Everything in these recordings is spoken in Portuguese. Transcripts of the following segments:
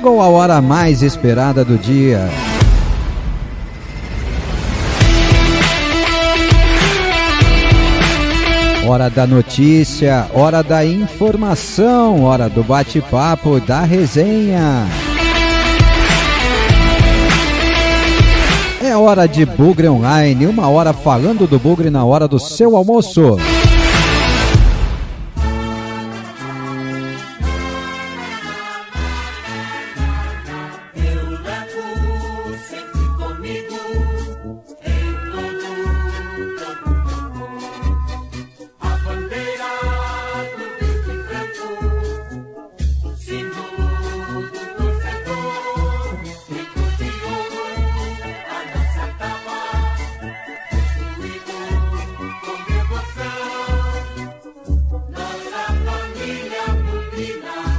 Chegou a hora mais esperada do dia. Hora da notícia, hora da informação, hora do bate-papo, da resenha. É hora de Bugre Online, uma hora falando do Bugre na hora do seu almoço.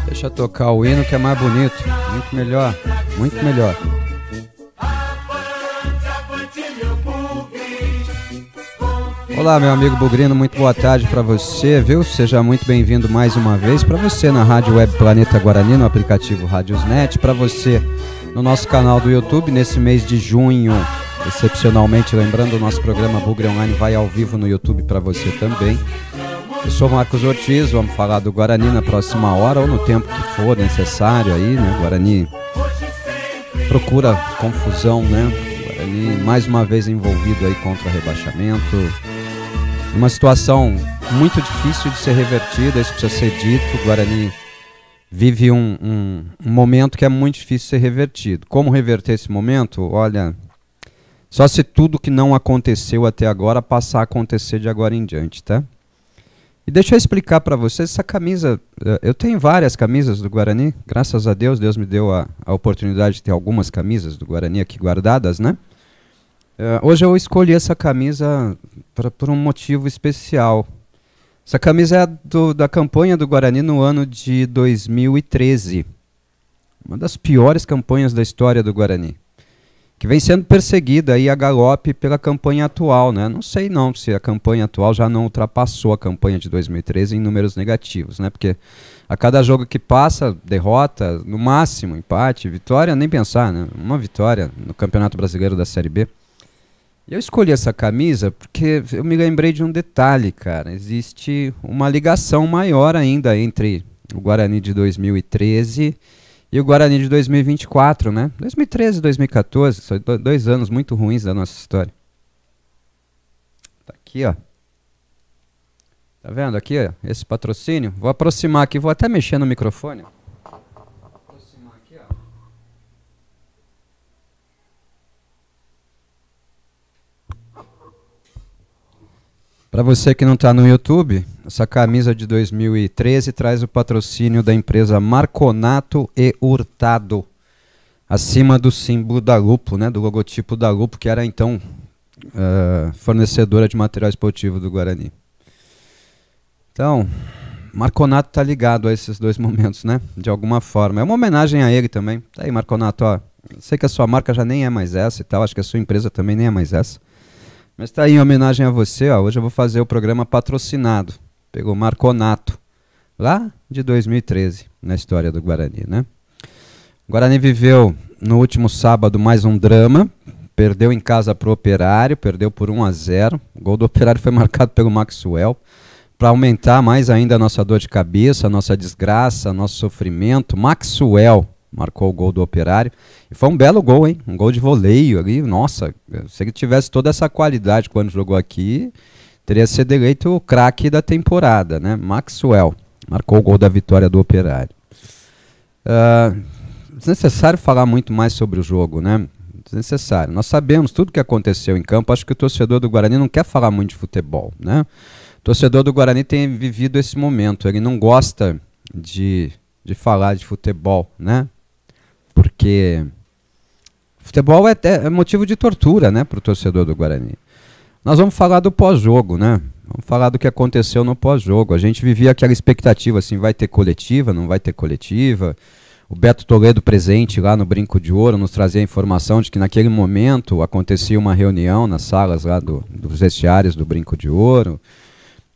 Deixa eu tocar o hino que é mais bonito, muito melhor, muito melhor. Olá, meu amigo bugrino, muito boa tarde para você, viu? Seja muito bem-vindo mais uma vez, para você na Rádio Web Planeta Guarani, no aplicativo Radiosnet, para você no nosso canal do YouTube, nesse mês de junho, excepcionalmente, lembrando, o nosso programa Bugre Online vai ao vivo no YouTube para você também. Eu sou Marcos Ortiz, vamos falar do Guarani na próxima hora ou no tempo que for necessário aí, né? Guarani procura confusão, né? Guarani mais uma vez envolvido aí contra rebaixamento. Uma situação muito difícil de ser revertida, isso precisa ser dito. O Guarani vive um momento que é muito difícil de ser revertido. Como reverter esse momento? Olha, só se tudo que não aconteceu até agora passar a acontecer de agora em diante, tá? E deixa eu explicar para vocês, essa camisa, eu tenho várias camisas do Guarani, graças a Deus, Deus me deu a oportunidade de ter algumas camisas do Guarani aqui guardadas, né? Hoje eu escolhi essa camisa por um motivo especial. Essa camisa é da campanha do Guarani no ano de 2013. Uma das piores campanhas da história do Guarani. Que vem sendo perseguida aí a galope pela campanha atual, né? Não sei não se a campanha atual já não ultrapassou a campanha de 2013 em números negativos, né? Porque a cada jogo que passa, derrota, no máximo empate, vitória, nem pensar, né? Uma vitória no Campeonato Brasileiro da Série B. E eu escolhi essa camisa porque eu me lembrei de um detalhe, cara. Existe uma ligação maior ainda entre o Guarani de 2013 e o Guarani de 2024, né? 2013 e 2014, são 2 anos muito ruins da nossa história. Tá aqui, ó. Tá vendo aqui, ó, esse patrocínio? Vou aproximar aqui, vou até mexer no microfone. Vou aproximar aqui, ó. Para você que não está no YouTube, essa camisa de 2013 traz o patrocínio da empresa Marconato e Hurtado, acima do símbolo da Lupo, né, do logotipo da Lupo, que era então fornecedora de material esportivo do Guarani. Então, Marconato está ligado a esses 2 momentos, né, de alguma forma. É uma homenagem a ele também. Tá aí, Marconato, ó. Sei que a sua marca já nem é mais essa e tal, acho que a sua empresa também nem é mais essa. Mas está aí em homenagem a você, ó. Hoje eu vou fazer o programa patrocinado pelo Marconato, lá de 2013, na história do Guarani, né? O Guarani viveu no último sábado mais um drama, perdeu em casa para o Operário, perdeu por 1-0. O gol do Operário foi marcado pelo Maxwell, para aumentar mais ainda a nossa dor de cabeça, a nossa desgraça, nosso sofrimento. Maxwell marcou o gol do Operário. E foi um belo gol, hein? Um gol de voleio ali. Nossa, se ele tivesse toda essa qualidade quando jogou aqui, teria sido eleito o craque da temporada, né? Maxwell marcou o gol da vitória do Operário. Desnecessário falar muito mais sobre o jogo, né? Desnecessário. Nós sabemos tudo o que aconteceu em campo. Acho que o torcedor do Guarani não quer falar muito de futebol, né? O torcedor do Guarani tem vivido esse momento. Ele não gosta de falar de futebol, né? Porque futebol é motivo de tortura, né, para o torcedor do Guarani. Nós vamos falar do pós-jogo, né? Vamos falar do que aconteceu no pós-jogo. A gente vivia aquela expectativa, assim, vai ter coletiva, não vai ter coletiva. O Beto Toledo presente lá no Brinco de Ouro nos trazia a informação de que naquele momento acontecia uma reunião nas salas lá dos vestiários do Brinco de Ouro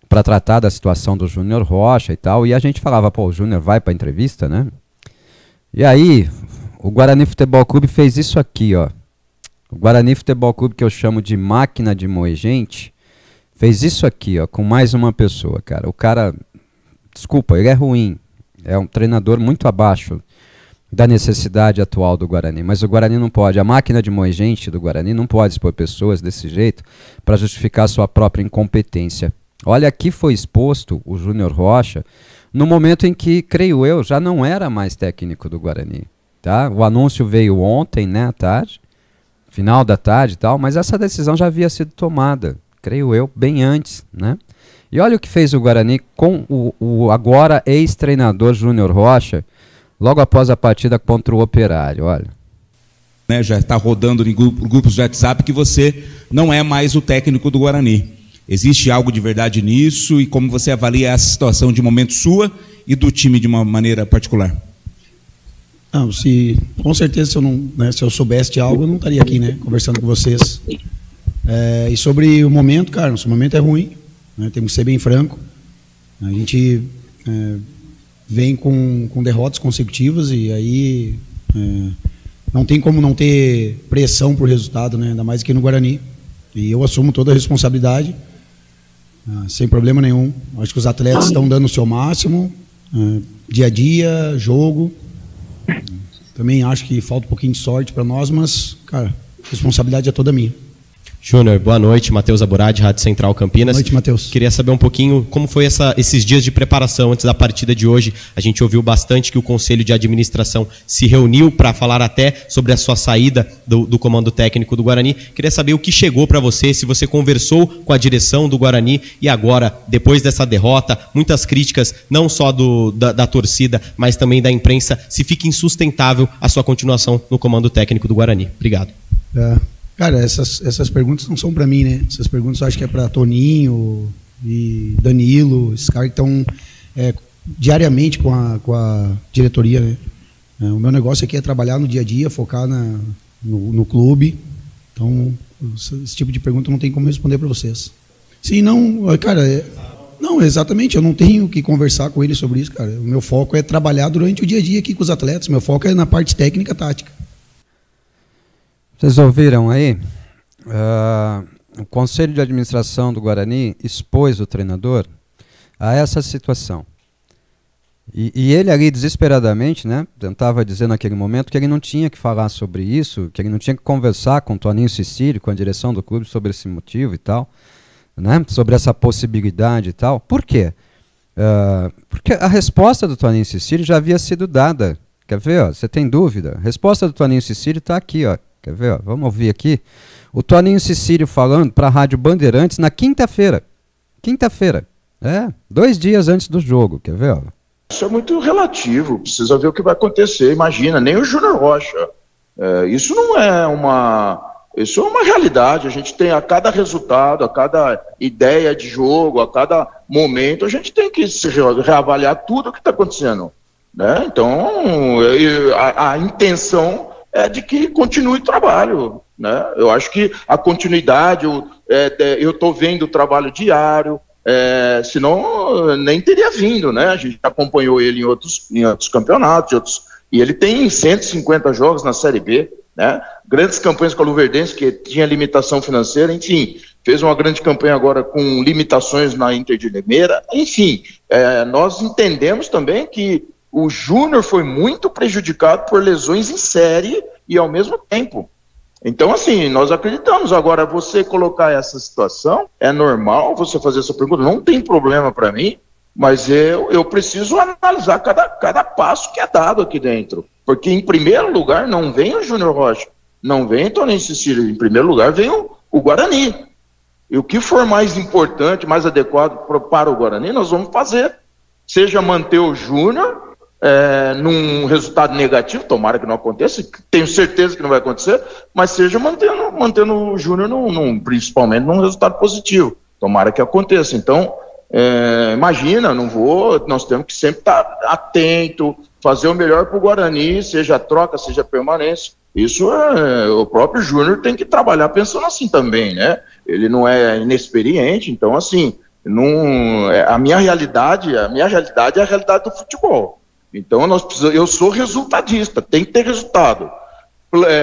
para tratar da situação do Júnior Rocha e tal. E a gente falava, pô, o Júnior vai para a entrevista, né? E aí, o Guarani Futebol Clube fez isso aqui, ó. O Guarani Futebol Clube, que eu chamo de máquina de moer gente, fez isso aqui, ó, com mais uma pessoa, cara. O cara, desculpa, ele é ruim. É um treinador muito abaixo da necessidade atual do Guarani. Mas o Guarani não pode. A máquina de moer gente do Guarani não pode expor pessoas desse jeito para justificar sua própria incompetência. Olha, aqui foi exposto o Júnior Rocha no momento em que, creio eu, já não era mais técnico do Guarani. Tá? O anúncio veio ontem, né, à tarde, final da tarde e tal, mas essa decisão já havia sido tomada, creio eu, bem antes, né? E olha o que fez o Guarani com o agora ex-treinador Júnior Rocha, logo após a partida contra o Operário, olha. Né, já está rodando em grupos de WhatsApp que você não é mais o técnico do Guarani. Existe algo de verdade nisso? E como você avalia essa situação de momento sua e do time de uma maneira particular? Não, com certeza, se eu soubesse de algo, eu não estaria aqui, né, conversando com vocês. E sobre o momento, cara, nosso momento é ruim, né, temos que ser bem franco. A gente vem com derrotas consecutivas e aí não tem como não ter pressão por resultado, né, ainda mais aqui no Guarani. E eu assumo toda a responsabilidade, sem problema nenhum. Acho que os atletas estão dando o seu máximo, dia a dia, jogo. Também acho que falta um pouquinho de sorte para nós, mas, cara, a responsabilidade é toda minha. Júnior, boa noite. Matheus Aburad, Rádio Central Campinas. Boa noite, Matheus. Queria saber um pouquinho como foi esses dias de preparação antes da partida de hoje. A gente ouviu bastante que o Conselho de Administração se reuniu para falar até sobre a sua saída do comando técnico do Guarani. Queria saber o que chegou para você, se você conversou com a direção do Guarani e agora, depois dessa derrota, muitas críticas, não só da torcida, mas também da imprensa, se fica insustentável a sua continuação no comando técnico do Guarani. Obrigado. Cara, essas perguntas não são para mim, né? Essas perguntas eu acho que é para Toninho e Danilo, esses caras que estão diariamente com a diretoria, né? O meu negócio aqui é trabalhar no dia a dia, focar no clube. Então, esse tipo de pergunta não tem como responder para vocês. Sim, não, cara, não, exatamente, eu não tenho que conversar com ele sobre isso, cara. O meu foco é trabalhar durante o dia a dia aqui com os atletas, meu foco é na parte técnica e tática. Vocês ouviram aí? O Conselho de Administração do Guarani expôs o treinador a essa situação. E ele ali, desesperadamente, né, tentava dizer naquele momento que ele não tinha que falar sobre isso, que ele não tinha que conversar com o Toninho Cicílio, com a direção do clube, sobre esse motivo e tal, né, sobre essa possibilidade e tal. Por quê? Porque a resposta do Toninho Cicílio já havia sido dada. Quer ver? Ó, você tem dúvida? A resposta do Toninho Cicílio está aqui, ó. Quer ver? Ó? Vamos ouvir aqui. O Toninho Cicílio falando para a Rádio Bandeirantes na quinta-feira. Quinta-feira. 2 dias antes do jogo. Quer ver? Ó? Isso é muito relativo. Precisa ver o que vai acontecer. Imagina, nem o Júnior Rocha. Isso não é uma... Isso é uma realidade. A gente tem a cada resultado, a cada ideia de jogo, a cada momento, a gente tem que se reavaliar tudo o que está acontecendo. Né? Então, a intenção é de que continue o trabalho, né? Eu acho que a continuidade, eu estou vendo o trabalho diário, senão nem teria vindo, né? A gente acompanhou ele em outros campeonatos, e ele tem 150 jogos na Série B, né? Grandes campanhas com a Luverdense, que tinha limitação financeira, enfim, fez uma grande campanha agora com limitações na Inter de Limeira, enfim, nós entendemos também que o Júnior foi muito prejudicado por lesões em série e ao mesmo tempo. Então, assim, nós acreditamos. Agora, você colocar essa situação, é normal você fazer essa pergunta, não tem problema para mim, mas eu preciso analisar cada passo que é dado aqui dentro. Porque, em primeiro lugar, não vem o Júnior Rocha, não vem o Toninho Cicílio, em primeiro lugar vem o Guarani. E o que for mais importante, mais adequado para o Guarani, nós vamos fazer. Seja manter o Júnior num resultado negativo, tomara que não aconteça, tenho certeza que não vai acontecer, mas seja mantendo o Júnior principalmente num resultado positivo, tomara que aconteça. Então, imagina, nós temos que sempre estar atento, fazer o melhor para o Guarani, seja troca, seja permanência. Isso o próprio Júnior tem que trabalhar pensando assim também, né? Ele não é inexperiente, então assim, a minha realidade é a realidade do futebol. Então eu sou resultadista, tem que ter resultado.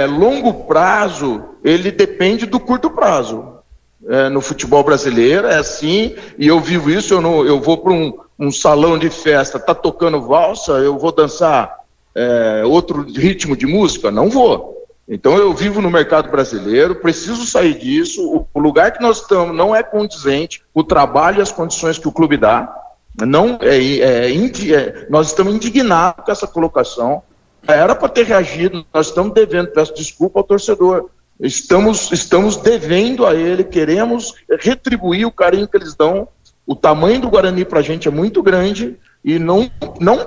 Longo prazo, ele depende do curto prazo. No futebol brasileiro é assim, e eu vivo isso. Eu vou para um salão de festa, tá tocando valsa, eu vou dançar outro ritmo de música? Não vou. Então eu vivo no mercado brasileiro, preciso sair disso. O lugar que nós estamos não é condizente, o trabalho e as condições que o clube dá. Nós estamos indignados com essa colocação. Era para ter reagido, nós estamos devendo, peço desculpa ao torcedor. Estamos devendo a ele, queremos retribuir o carinho que eles dão. O tamanho do Guarani para a gente é muito grande e não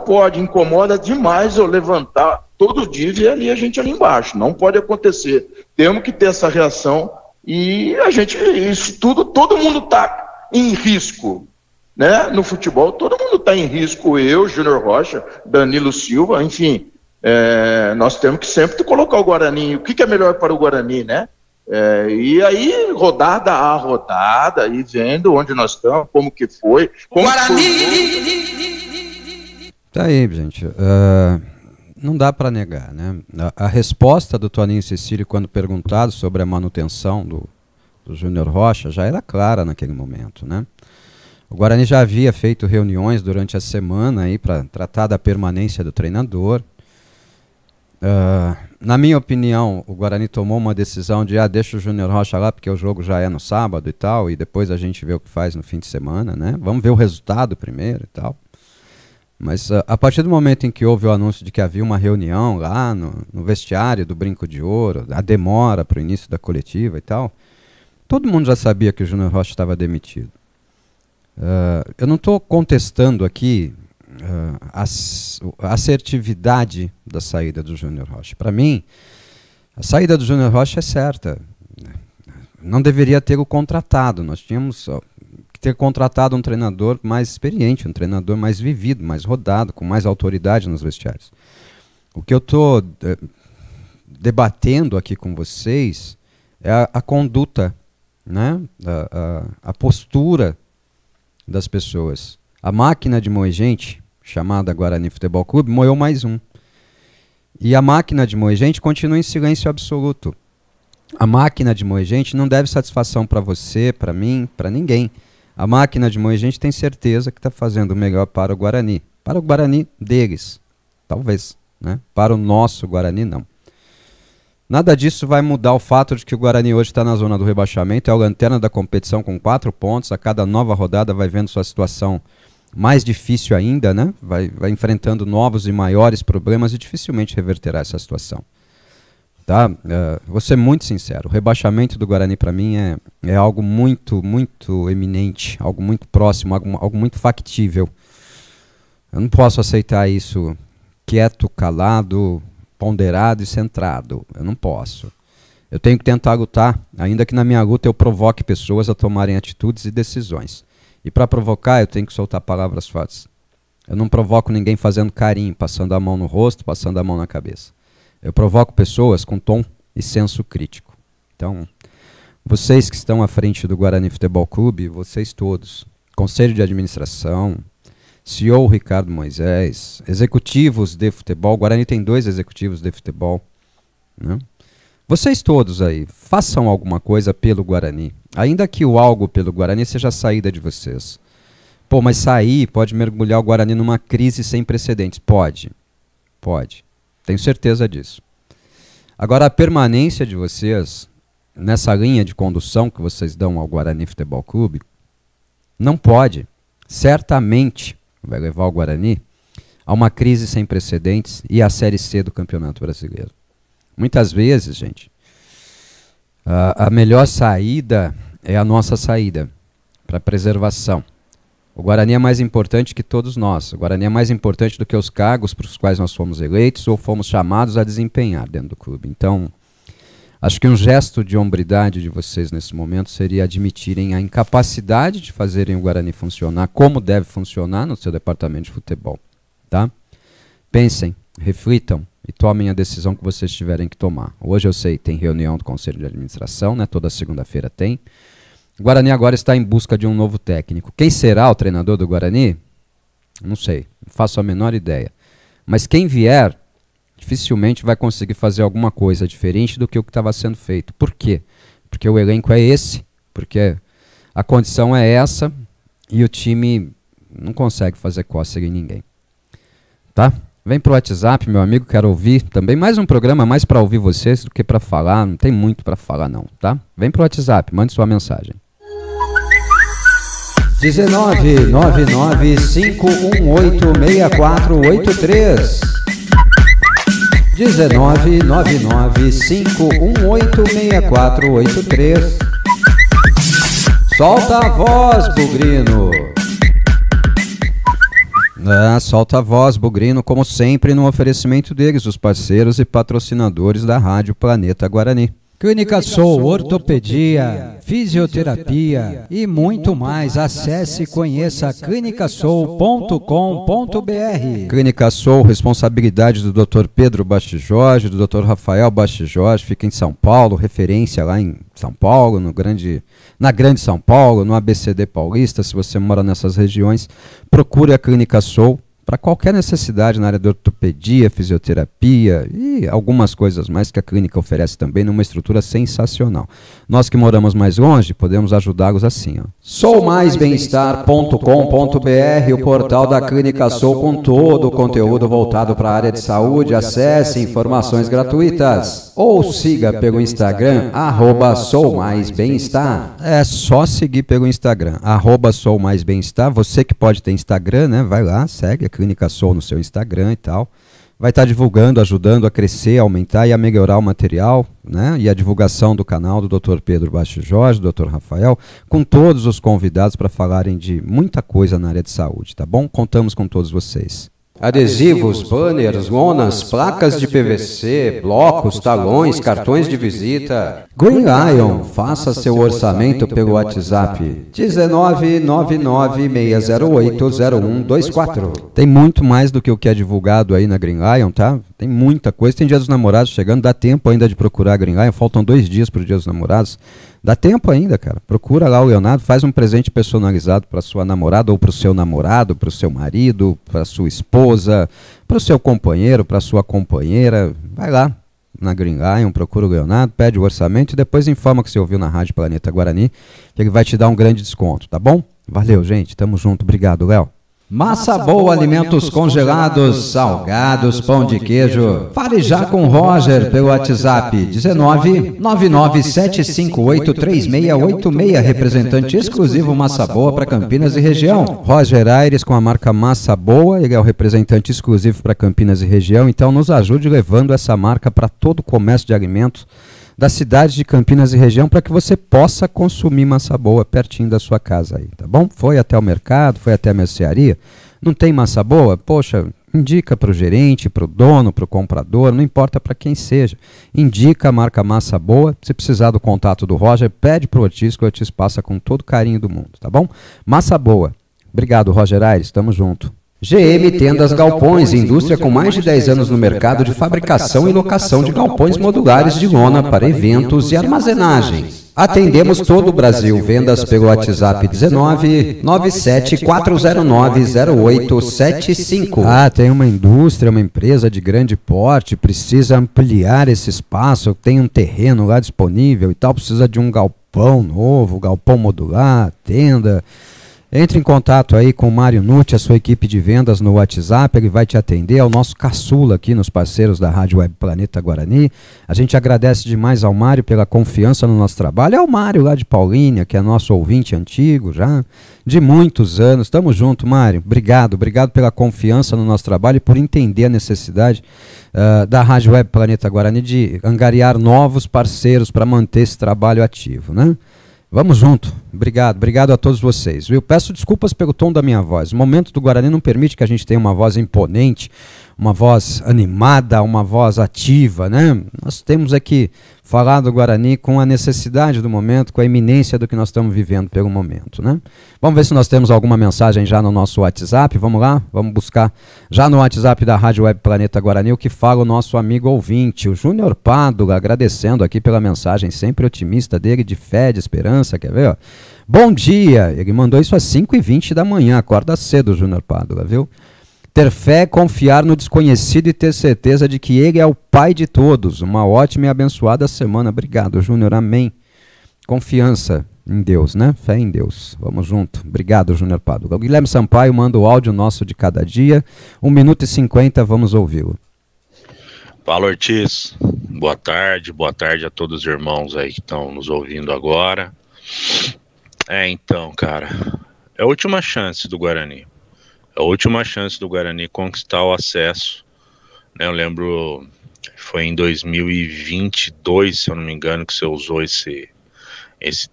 pode, incomoda demais eu levantar todo dia e ver ali a gente ali embaixo. Não pode acontecer. Temos que ter essa reação e isso tudo, todo mundo está em risco, né? No futebol, todo mundo está em risco. Eu, Júnior Rocha, Danilo Silva, enfim, nós temos que sempre colocar o Guarani. O que é melhor para o Guarani, né? E aí, rodada a rodada, e vendo onde nós estamos, como que foi. Tá aí, gente. Não dá para negar, né? A resposta do Toninho Cecílio, quando perguntado sobre a manutenção do Júnior Rocha, já era clara naquele momento, né? O Guarani já havia feito reuniões durante a semana aí para tratar da permanência do treinador. Na minha opinião, o Guarani tomou uma decisão de deixa o Júnior Rocha lá porque o jogo já é no sábado e tal, e depois a gente vê o que faz no fim de semana, né? Vamos ver o resultado primeiro e tal. Mas a partir do momento em que houve o anúncio de que havia uma reunião lá no vestiário do Brinco de Ouro, a demora para o início da coletiva e tal, todo mundo já sabia que o Júnior Rocha estava demitido. Eu não estou contestando aqui a assertividade da saída do Júnior Rocha. Para mim, a saída do Júnior Rocha é certa. Não deveria ter o contratado. Nós tínhamos que ter contratado um treinador mais experiente, um treinador mais vivido, mais rodado, com mais autoridade nos vestiários. O que eu estou debatendo aqui com vocês é a conduta, né? A postura das pessoas. A máquina de moer gente, chamada Guarani Futebol Clube, moeu mais um. E a máquina de moer gente continua em silêncio absoluto. A máquina de moer gente não deve satisfação para você, para mim, para ninguém. A máquina de moer gente tem certeza que está fazendo o melhor para o Guarani. Para o Guarani deles, talvez, né? Para o nosso Guarani, não. Nada disso vai mudar o fato de que o Guarani hoje está na zona do rebaixamento, é o lanterna da competição com 4 pontos, a cada nova rodada vai vendo sua situação mais difícil ainda, né? Vai enfrentando novos e maiores problemas e dificilmente reverterá essa situação. Tá? Vou ser muito sincero, o rebaixamento do Guarani para mim é algo muito, muito eminente, algo muito próximo, algo muito factível. Eu não posso aceitar isso quieto, calado, ponderado e centrado. Eu não posso. Eu tenho que tentar lutar, ainda que na minha luta eu provoque pessoas a tomarem atitudes e decisões. E para provocar eu tenho que soltar palavras fortes. Eu não provoco ninguém fazendo carinho, passando a mão no rosto, passando a mão na cabeça. Eu provoco pessoas com tom e senso crítico. Então, vocês que estão à frente do Guarani Futebol Clube, vocês todos, Conselho de Administração, CEO Ricardo Moisés, executivos de futebol, o Guarani tem 2 executivos de futebol, né? Vocês todos aí, façam alguma coisa pelo Guarani, ainda que o algo pelo Guarani seja a saída de vocês. Pô, mas sair pode mergulhar o Guarani numa crise sem precedentes. Pode, tenho certeza disso. Agora, a permanência de vocês nessa linha de condução que vocês dão ao Guarani Futebol Clube não pode, certamente, vai levar o Guarani a uma crise sem precedentes e à Série C do Campeonato Brasileiro. Muitas vezes, gente, a melhor saída é a nossa saída para preservação. O Guarani é mais importante que todos nós. O Guarani é mais importante do que os cargos para os quais nós fomos eleitos ou fomos chamados a desempenhar dentro do clube. Então, acho que um gesto de hombridade de vocês nesse momento seria admitirem a incapacidade de fazerem o Guarani funcionar como deve funcionar no seu departamento de futebol. Tá? Pensem, reflitam e tomem a decisão que vocês tiverem que tomar. Hoje eu sei, tem reunião do Conselho de Administração, né? Toda segunda-feira tem. O Guarani agora está em busca de um novo técnico. Quem será o treinador do Guarani? Não sei, não faço a menor ideia. Mas quem vier, dificilmente vai conseguir fazer alguma coisa diferente do que o que estava sendo feito. Por quê? Porque o elenco é esse, porque a condição é essa e o time não consegue fazer cócega em ninguém. Tá? Vem pro WhatsApp, meu amigo, quero ouvir. Também mais um programa mais para ouvir vocês do que para falar. Não tem muito para falar não, tá? Vem pro WhatsApp, mande sua mensagem. 1999-518-6483 1999-518-6483. Solta a voz, Bugrino. Solta a voz, Bugrino, como sempre, no oferecimento deles, os parceiros e patrocinadores da Rádio Planeta Guarani. Clínica Soul, ortopedia, fisioterapia e muito mais. Acesse e conheça clinicasoul.com.br. Clínica Soul, responsabilidade do Dr. Pedro Basti Jorge, do Dr. Rafael Basti Jorge, fica em São Paulo, referência lá em São Paulo, na Grande São Paulo, no ABCD Paulista. Se você mora nessas regiões, procure a Clínica Soul para qualquer necessidade na área de ortopedia, fisioterapia e algumas coisas mais que a clínica oferece também numa estrutura sensacional. Nós que moramos mais longe, podemos ajudá-los assim. soumaisbemestar.com.br, o portal da Clínica Soul com todo o conteúdo voltado para a área de saúde. Acesse informações gratuitas ou siga pelo Instagram, @soumaisbemestar. É só seguir pelo Instagram, @soumaisbemestar. Você que pode ter Instagram, né? Vai lá, segue a Clínica Soul no seu Instagram e tal. Vai estar divulgando, ajudando a crescer, a aumentar e a melhorar o material, né? E a divulgação do canal do Dr. Pedro Basti Jorge, do Dr. Rafael, com todos os convidados para falarem de muita coisa na área de saúde, tá bom? Contamos com todos vocês. Adesivos, banners, lonas, placas de PVC, blocos, talões, cartões de visita. Green Lion, faça seu orçamento pelo WhatsApp 19996080124. Tem muito mais do que o que é divulgado aí na Green Lion, tá? Tem muita coisa, tem Dia dos Namorados chegando, dá tempo ainda de procurar a Green Lion, faltam 2 dias para o Dia dos Namorados. Dá tempo ainda, cara. Procura lá o Leonardo, faz um presente personalizado para sua namorada ou para o seu namorado, para o seu marido, para sua esposa, para o seu companheiro, para a sua companheira. Vai lá na Green Lion, procura o Leonardo, pede o orçamento e depois informa que você ouviu na Rádio Planeta Guarani, que ele vai te dar um grande desconto, tá bom? Valeu, gente. Tamo junto. Obrigado, Léo. Massa Boa, alimentos congelados, salgados, pão de queijo. Fale já com o Roger pelo WhatsApp 19997583686, representante exclusivo Massa Boa para Campinas e região. Roger Aires com a marca Massa Boa, ele é o representante exclusivo para Campinas e região, então nos ajude levando essa marca para todo o comércio de alimentos da cidade de Campinas e região, para que você possa consumir massa boa pertinho da sua casa aí, tá bom? Foi até o mercado, foi até a mercearia, não tem massa boa? Poxa, indica para o gerente, para o dono, para o comprador, não importa para quem seja. Indica a marca Massa Boa. Se precisar do contato do Roger, pede para o Ortiz, que o Ortiz passa com todo carinho do mundo, tá bom? Massa Boa. Obrigado, Roger Aires, tamo junto. GM Tendas Galpões, indústria com mais de 10 anos no mercado de fabricação e locação de galpões modulares de lona para eventos e armazenagens. Atendemos todo o Brasil. Vendas pelo WhatsApp 19974090875. Tem uma indústria, uma empresa de grande porte, precisa ampliar esse espaço, tem um terreno lá disponível e tal, precisa de um galpão novo, galpão modular, tenda. Entre em contato aí com o Mário Nutti, a sua equipe de vendas no WhatsApp, ele vai te atender, é o nosso caçula aqui nos parceiros da Rádio Web Planeta Guarani. A gente agradece demais ao Mário pela confiança no nosso trabalho. É o Mário lá de Paulínia, que é nosso ouvinte antigo já, de muitos anos. Tamo junto, Mário. Obrigado pela confiança no nosso trabalho e por entender a necessidade da Rádio Web Planeta Guarani de angariar novos parceiros para manter esse trabalho ativo, né? Vamos junto. Obrigado a todos vocês, viu? Peço desculpas pelo tom da minha voz. O momento do Guarani não permite que a gente tenha uma voz imponente, uma voz animada, uma voz ativa, né? Nós temos aqui falar do Guarani com a necessidade do momento, com a iminência do que nós estamos vivendo pelo momento, né? Vamos ver se nós temos alguma mensagem já no nosso WhatsApp. Vamos lá? Vamos buscar já no WhatsApp da Rádio Web Planeta Guarani o que fala o nosso amigo ouvinte, o Júnior Pádua, agradecendo aqui pela mensagem sempre otimista dele, de fé, de esperança, quer ver? Ó? Bom dia! Ele mandou isso às 5h20 da manhã, acorda cedo, Júnior Pádua, viu? Ter fé é confiar no desconhecido e ter certeza de que Ele é o Pai de todos. Uma ótima e abençoada semana. Obrigado, Júnior. Amém. Confiança em Deus, né? Fé em Deus. Vamos junto. Obrigado, Júnior Pádua. O Guilherme Sampaio manda o áudio nosso de cada dia. 1 minuto e 50, vamos ouvi-lo. Fala, Ortiz. Boa tarde a todos os irmãos aí que estão nos ouvindo agora. Então, cara, é a última chance do Guarani. É a última chance do Guarani conquistar o acesso. Né, eu lembro, foi em 2022, se eu não me engano, que você usou esse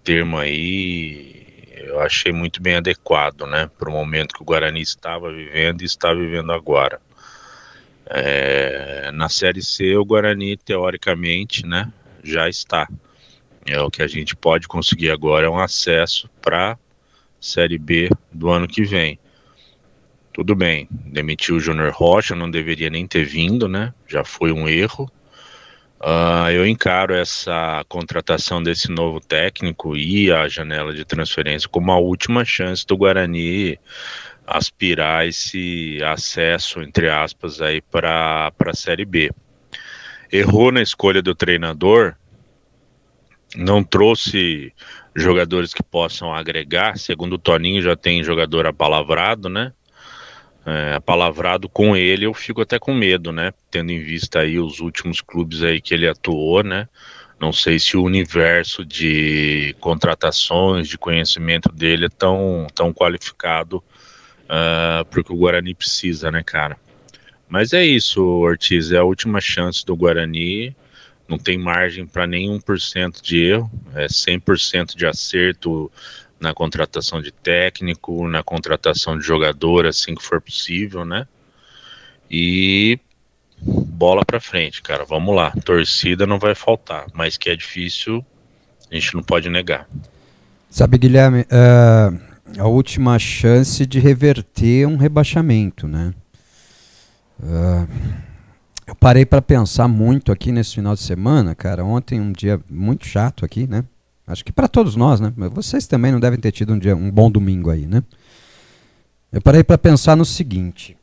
termo aí. Eu achei muito bem adequado, né, para o momento que o Guarani estava vivendo e está vivendo agora. Na Série C, o Guarani, teoricamente, né, já está. O que a gente pode conseguir agora é um acesso para a Série B do ano que vem. Tudo bem, demitiu o Júnior Rocha, não deveria nem ter vindo, né? Já foi um erro. Eu encaro essa contratação desse novo técnico e a janela de transferência como a última chance do Guarani aspirar esse acesso, entre aspas, aí para a Série B. Errou na escolha do treinador, não trouxe jogadores que possam agregar. Segundo o Toninho, já tem jogador apalavrado, né? Apalavrado com ele, eu fico até com medo, né? Tendo em vista aí os últimos clubes aí que ele atuou, né? Não sei se o universo de contratações, de conhecimento dele é tão qualificado porque o Guarani precisa, né, cara? Mas é isso, Ortiz, é a última chance do Guarani, não tem margem para nenhum por cento de erro, é 100% de acerto na contratação de técnico, na contratação de jogador, assim que for possível, né? E bola pra frente, cara, vamos lá. Torcida não vai faltar, mas que é difícil, a gente não pode negar. Sabe, Guilherme, a última chance de reverter um rebaixamento, né? Eu parei para pensar muito aqui nesse final de semana, cara. Ontem um dia muito chato aqui, né? Acho que para todos nós, né? Vocês também não devem ter tido um bom domingo aí, né? Eu parei para pensar no seguinte.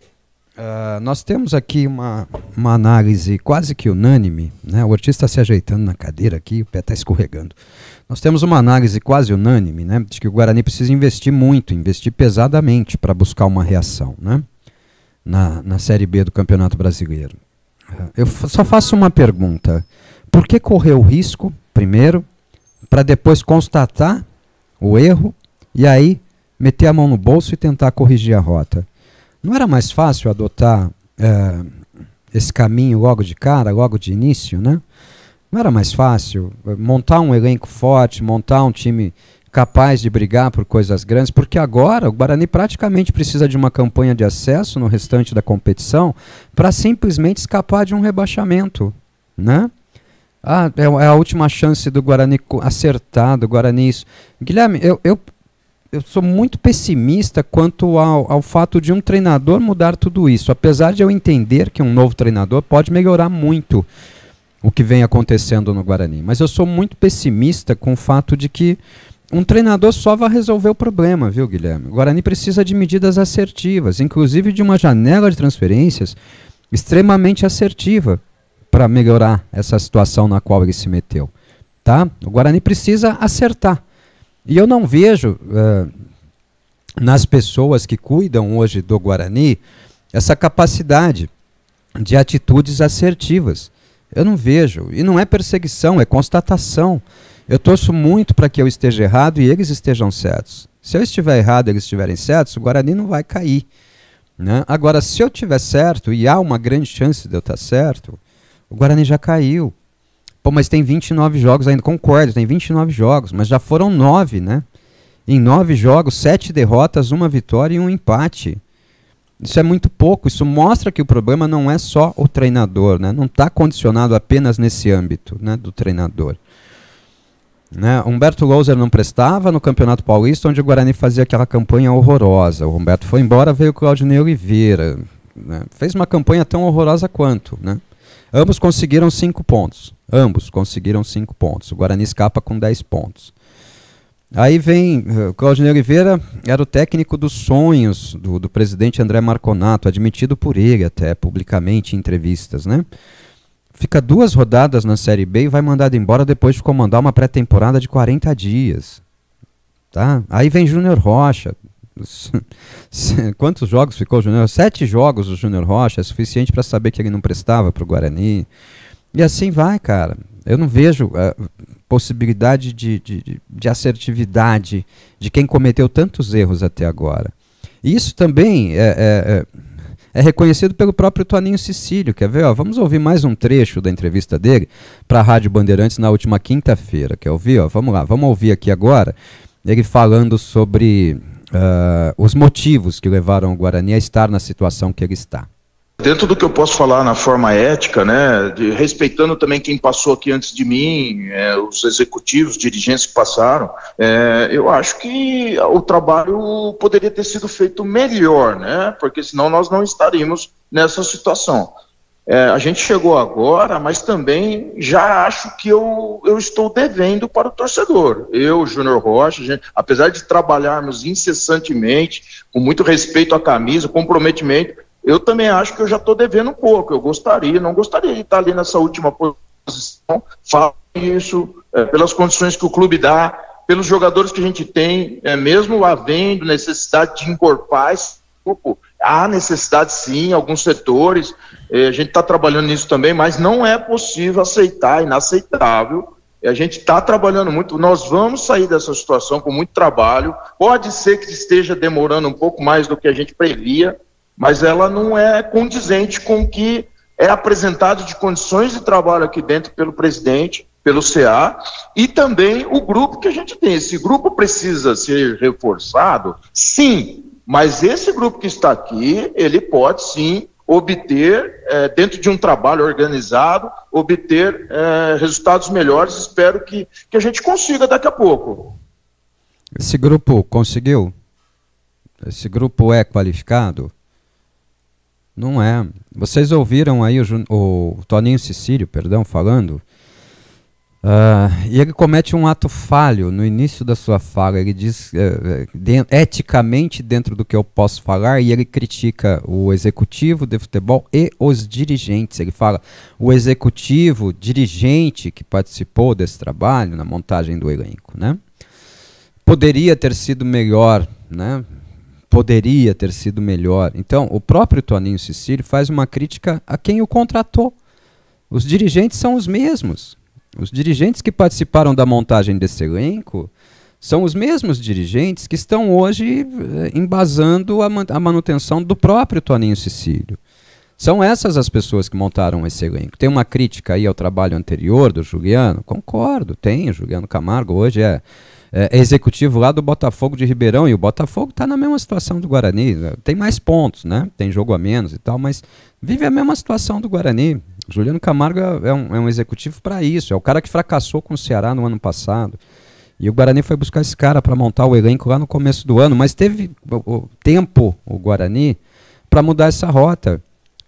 Nós temos aqui uma análise quase que unânime, né? O Ortiz está se ajeitando na cadeira aqui, o pé está escorregando. Nós temos uma análise quase unânime, né? De que o Guarani precisa investir muito, investir pesadamente para buscar uma reação, né? Na Série B do Campeonato Brasileiro. Eu só faço uma pergunta. Por que correr o risco, primeiro, para depois constatar o erro e aí meter a mão no bolso e tentar corrigir a rota? Não era mais fácil adotar esse caminho logo de cara, logo de início, né? Não era mais fácil montar um elenco forte, montar um time capaz de brigar por coisas grandes, porque agora o Guarani praticamente precisa de uma campanha de acesso no restante da competição para simplesmente escapar de um rebaixamento, né? É a última chance do Guarani acertar, do Guarani isso. Guilherme, eu sou muito pessimista quanto ao fato de um treinador mudar tudo isso, apesar de eu entender que um novo treinador pode melhorar muito o que vem acontecendo no Guarani. Mas eu sou muito pessimista com o fato de que um treinador só vai resolver o problema, viu, Guilherme? O Guarani precisa de medidas assertivas, inclusive de uma janela de transferências extremamente assertiva para melhorar essa situação na qual ele se meteu. Tá? O Guarani precisa acertar. E eu não vejo nas pessoas que cuidam hoje do Guarani essa capacidade de atitudes assertivas. Eu não vejo. E não é perseguição, é constatação. Eu torço muito para que eu esteja errado e eles estejam certos. Se eu estiver errado e eles estiverem certos, o Guarani não vai cair, né? Agora, se eu estiver certo, e há uma grande chance de eu estar certo, o Guarani já caiu. Pô, mas tem 29 jogos ainda, concordo, tem 29 jogos, mas já foram 9, né? Em 9 jogos, 7 derrotas, 1 vitória e 1 empate. Isso é muito pouco, isso mostra que o problema não é só o treinador, né? Não está condicionado apenas nesse âmbito, né, do treinador. Né? Humberto Louser não prestava no Campeonato Paulista, onde o Guarani fazia aquela campanha horrorosa. O Humberto foi embora, veio o Claudinei Oliveira, né? Fez uma campanha tão horrorosa quanto, né? Ambos conseguiram 5 pontos. O Guarani escapa com 10 pontos. Aí vem, Claudinei Oliveira era o técnico dos sonhos do presidente André Marconato, admitido por ele até publicamente em entrevistas, né? Fica 2 rodadas na Série B e vai mandado embora depois de comandar uma pré-temporada de 40 dias. Tá? Aí vem Júnior Rocha. Quantos jogos ficou o Júnior? 7 jogos o Júnior Rocha, é suficiente para saber que ele não prestava para o Guarani. E assim vai, cara. Eu não vejo possibilidade de assertividade de quem cometeu tantos erros até agora. E isso também é reconhecido pelo próprio Toninho Cecílio. Quer ver? Ó, vamos ouvir mais um trecho da entrevista dele para a Rádio Bandeirantes na última quinta-feira. Quer ouvir? Ó, vamos lá, vamos ouvir aqui agora ele falando sobre os motivos que levaram o Guarani a estar na situação que ele está. Dentro do que eu posso falar na forma ética, né, respeitando também quem passou aqui antes de mim, os executivos, dirigentes que passaram, eu acho que o trabalho poderia ter sido feito melhor, né, porque senão nós não estaríamos nessa situação. A gente chegou agora, mas também já acho que eu estou devendo para o torcedor. Eu, Júnior Rocha, apesar de trabalharmos incessantemente, com muito respeito à camisa, comprometimento, eu também acho que eu já estou devendo um pouco. Não gostaria de estar ali nessa última posição. Falo isso, pelas condições que o clube dá, pelos jogadores que a gente tem, mesmo havendo necessidade de encorpar esse grupo, há necessidade sim, em alguns setores, a gente está trabalhando nisso também, mas não é possível aceitar, inaceitável. A gente está trabalhando muito, nós vamos sair dessa situação com muito trabalho. Pode ser que esteja demorando um pouco mais do que a gente previa, mas ela não é condizente com o que é apresentado de condições de trabalho aqui dentro pelo presidente, pelo CA, e também o grupo que a gente tem. Esse grupo precisa ser reforçado? Sim, mas esse grupo que está aqui, ele pode sim obter, dentro de um trabalho organizado, obter resultados melhores. Espero que a gente consiga daqui a pouco. Esse grupo conseguiu? Esse grupo é qualificado? Não é. Vocês ouviram aí o Toninho Cecílio, falando, e ele comete um ato falho no início da sua fala. Ele diz, eticamente, dentro do que eu posso falar, e ele critica o executivo de futebol e os dirigentes. Ele fala, o executivo, dirigente que participou desse trabalho, na montagem do elenco, né? Poderia ter sido melhor, né? Poderia ter sido melhor. Então, o próprio Toninho Cecílio faz uma crítica a quem o contratou. Os dirigentes são os mesmos. Os dirigentes que participaram da montagem desse elenco são os mesmos dirigentes que estão hoje embasando a manutenção do próprio Toninho Cecílio. São essas as pessoas que montaram esse elenco. Tem uma crítica aí ao trabalho anterior do Juliano? Concordo, tem. O Juliano Camargo hoje é executivo lá do Botafogo de Ribeirão, e o Botafogo está na mesma situação do Guarani, tem mais pontos, né? Tem jogo a menos e tal, mas vive a mesma situação do Guarani. Juliano Camargo é um executivo para isso, é o cara que fracassou com o Ceará no ano passado, e o Guarani foi buscar esse cara para montar o elenco lá no começo do ano, mas teve tempo o Guarani para mudar essa rota.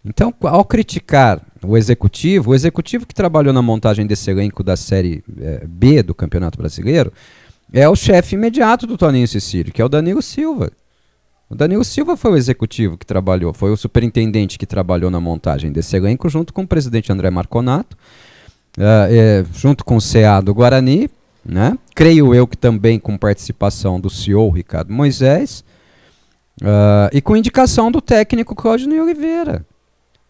Então, ao criticar o executivo que trabalhou na montagem desse elenco da Série B do Campeonato Brasileiro, é o chefe imediato do Toninho Cecílio, que é o Danilo Silva. O Danilo Silva foi o executivo que trabalhou, foi o superintendente que trabalhou na montagem desse elenco, junto com o presidente André Marconato, junto com o CA do Guarani, né? Creio eu que também com participação do CEO Ricardo Moisés, e com indicação do técnico Claudinei Oliveira.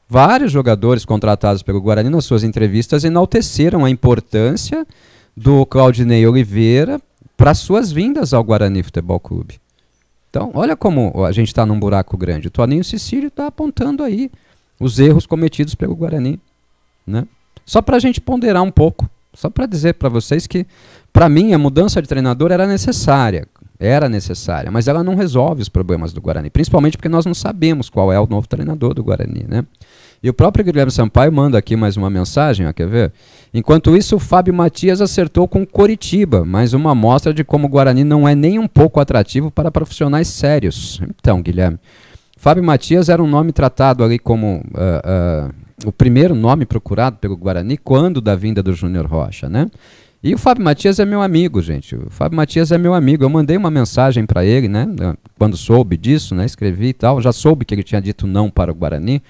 Vários jogadores contratados pelo Guarani, nas suas entrevistas, enalteceram a importância do Claudinei Oliveira para suas vindas ao Guarani Futebol Clube. Então, olha como a gente está num buraco grande. O Toninho Cecílio está apontando aí os erros cometidos pelo Guarani, né? Só para a gente ponderar um pouco, só para dizer para vocês que, para mim, a mudança de treinador era necessária, mas ela não resolve os problemas do Guarani, principalmente porque nós não sabemos qual é o novo treinador do Guarani, né? E o próprio Guilherme Sampaio manda aqui mais uma mensagem, ó, quer ver? Enquanto isso, o Fábio Matias acertou com o Coritiba, mais uma amostra de como o Guarani não é nem um pouco atrativo para profissionais sérios. Então, Guilherme, Fábio Matias era um nome tratado ali como o primeiro nome procurado pelo Guarani quando da vinda do Júnior Rocha, né? E o Fábio Matias é meu amigo, gente. O Fábio Matias é meu amigo. Eu mandei uma mensagem para ele, né? Quando soube disso, né? Escrevi e tal. Já soube que ele tinha dito não para o Guarani.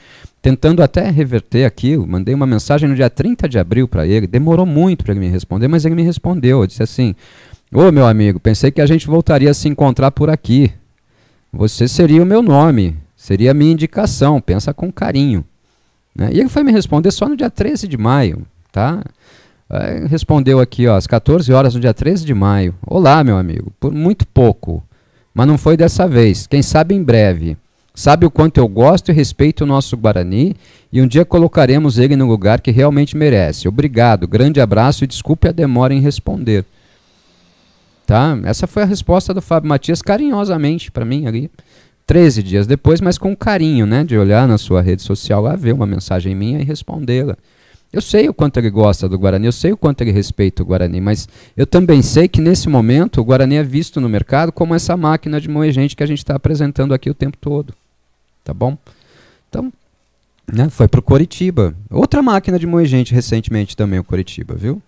Tentando até reverter aquilo. Mandei uma mensagem no dia 30 de abril para ele. Demorou muito para ele me responder, mas ele me respondeu. Eu disse assim: ô, meu amigo, pensei que a gente voltaria a se encontrar por aqui. Você seria o meu nome. Seria a minha indicação. Pensa com carinho. Né? E ele foi me responder só no dia 13 de maio, tá? Respondeu aqui, ó, às 14 horas no dia 13 de maio. Olá, meu amigo, por muito pouco, mas não foi dessa vez. Quem sabe em breve. Sabe o quanto eu gosto e respeito o nosso Guarani e um dia colocaremos ele no lugar que realmente merece. Obrigado, grande abraço e desculpe a demora em responder. Tá? Essa foi a resposta do Fábio Matias, carinhosamente para mim ali. 13 dias depois, mas com carinho, né? De olhar na sua rede social lá, ver uma mensagem minha e respondê-la. Eu sei o quanto ele gosta do Guarani, eu sei o quanto ele respeita o Guarani, mas eu também sei que nesse momento o Guarani é visto no mercado como essa máquina de moer gente que a gente está apresentando aqui o tempo todo. Tá bom? Então, né, foi pro Coritiba. Outra máquina de moer gente recentemente também, o Coritiba, viu?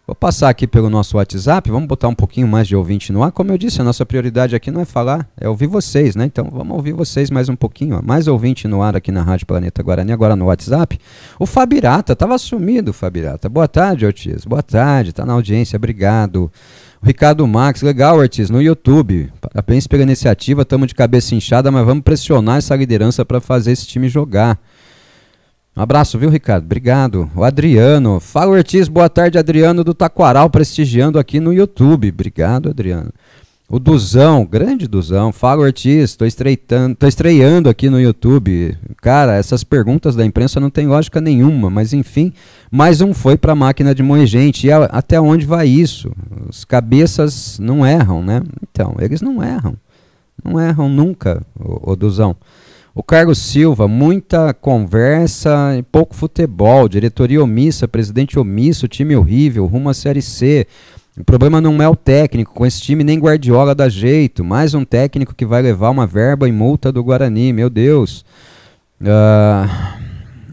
Vou passar aqui pelo nosso WhatsApp, vamos botar um pouquinho mais de ouvinte no ar. Como eu disse, a nossa prioridade aqui não é falar, é ouvir vocês, né? Então vamos ouvir vocês mais um pouquinho. Ó. Mais ouvinte no ar aqui na Rádio Planeta Guarani, agora no WhatsApp. O Fabirata, estava sumido, Fabirata. Boa tarde, Ortiz. Boa tarde, tá na audiência, obrigado. O Ricardo Max, legal, Ortiz, no YouTube. Parabéns pela iniciativa, estamos de cabeça inchada, mas vamos pressionar essa liderança para fazer esse time jogar. Um abraço, viu, Ricardo? Obrigado. O Adriano. Fala, Ortiz. Boa tarde, Adriano do Taquaral, prestigiando aqui no YouTube. Obrigado, Adriano. O Duzão, grande Duzão. Fala, Ortiz. Estou estreando aqui no YouTube. Cara, essas perguntas da imprensa não tem lógica nenhuma, mas enfim, mais um foi para a máquina de moer gente. E até onde vai isso? Os cabeças não erram, né? Então, eles não erram. Não erram nunca, o Duzão. O Carlos Silva, muita conversa e pouco futebol, diretoria omissa, presidente omisso, time horrível, rumo à Série C. O problema não é o técnico, com esse time nem Guardiola dá jeito. Mais um técnico que vai levar uma verba e multa do Guarani, meu Deus.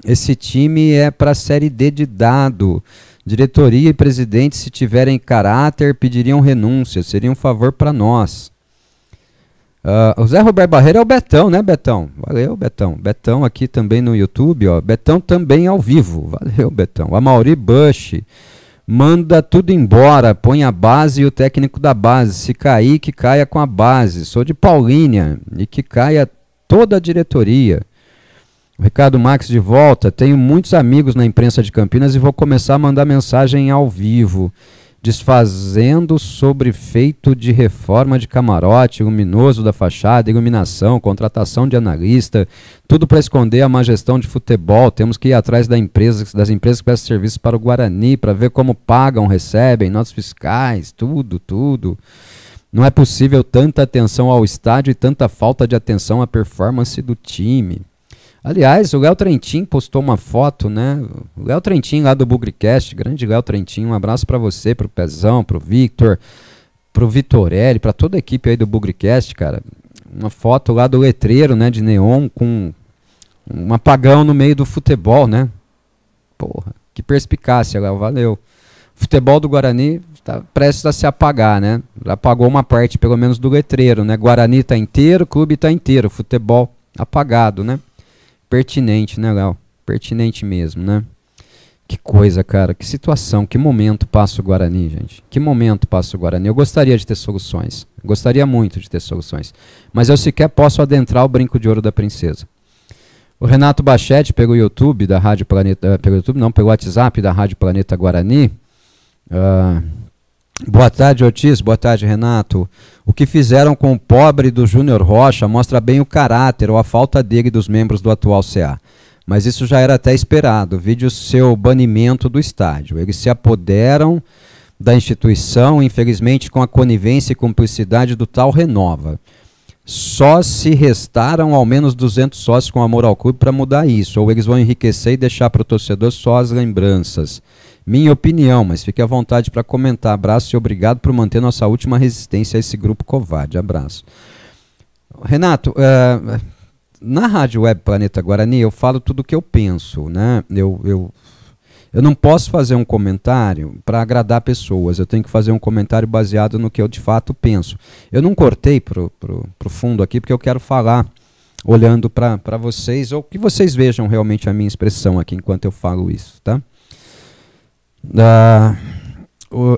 Esse time é para a Série D de dado. Diretoria e presidente, se tiverem caráter, pediriam renúncia, seria um favor para nós. O Zé Roberto Barreira é o Betão, né, Betão? Valeu, Betão. Betão aqui também no YouTube, ó. Betão também ao vivo. Valeu, Betão. A Mauri Bush manda tudo embora, põe a base e o técnico da base. Se cair, que caia com a base. Sou de Paulínia e que caia toda a diretoria. O Ricardo Max de volta. Tenho muitos amigos na imprensa de Campinas e vou começar a mandar mensagem ao vivo. Desfazendo sobre feito de reforma de camarote, luminoso da fachada, iluminação, contratação de analista, tudo para esconder a má gestão de futebol. Temos que ir atrás das empresas que prestam serviços para o Guarani, para ver como pagam, recebem, notas fiscais, tudo. Não é possível tanta atenção ao estádio e tanta falta de atenção à performance do time. Aliás, o Léo Trentin postou uma foto, né? O Léo Trentin lá do Bugricast, grande Léo Trentin, um abraço para você, pro Pezão, pro Victor, pro Vitorelli, para toda a equipe aí do Bugricast, cara. Uma foto lá do letreiro, né, de neon com um apagão no meio do futebol, né? Porra, que perspicácia, Léo, valeu. O futebol do Guarani está prestes a se apagar, né? Já apagou uma parte, pelo menos, do letreiro, né? Guarani tá inteiro, o clube tá inteiro, futebol apagado, né? Pertinente, né, Léo? Pertinente mesmo, né? Que coisa, cara. Que situação, que momento passa o Guarani, gente. Que momento passa o Guarani. Eu gostaria de ter soluções. Gostaria muito de ter soluções. Mas eu sequer posso adentrar o brinco de ouro da princesa. O Renato Bachetti pelo YouTube da Rádio Planeta... pelo WhatsApp da Rádio Planeta Guarani. Boa tarde, Ortiz. Boa tarde, Renato. O que fizeram com o pobre do Júnior Rocha mostra bem o caráter ou a falta dele dos membros do atual CA. Mas isso já era até esperado. Vide o seu banimento do estádio. Eles se apoderam da instituição, infelizmente com a conivência e cumplicidade do tal Renova. Só se restaram ao menos 200 sócios com amor ao clube para mudar isso. Ou eles vão enriquecer e deixar para o torcedor só as lembranças. Minha opinião, mas fique à vontade para comentar. Abraço e obrigado por manter nossa última resistência a esse grupo covarde. Abraço. Renato, na Rádio Web Planeta Guarani eu falo tudo o que eu penso, né? Eu Eu não posso fazer um comentário para agradar pessoas, eu tenho que fazer um comentário baseado no que eu de fato penso. Eu não cortei pro fundo aqui porque eu quero falar olhando para vocês, ou que vocês vejam realmente a minha expressão aqui enquanto eu falo isso, tá?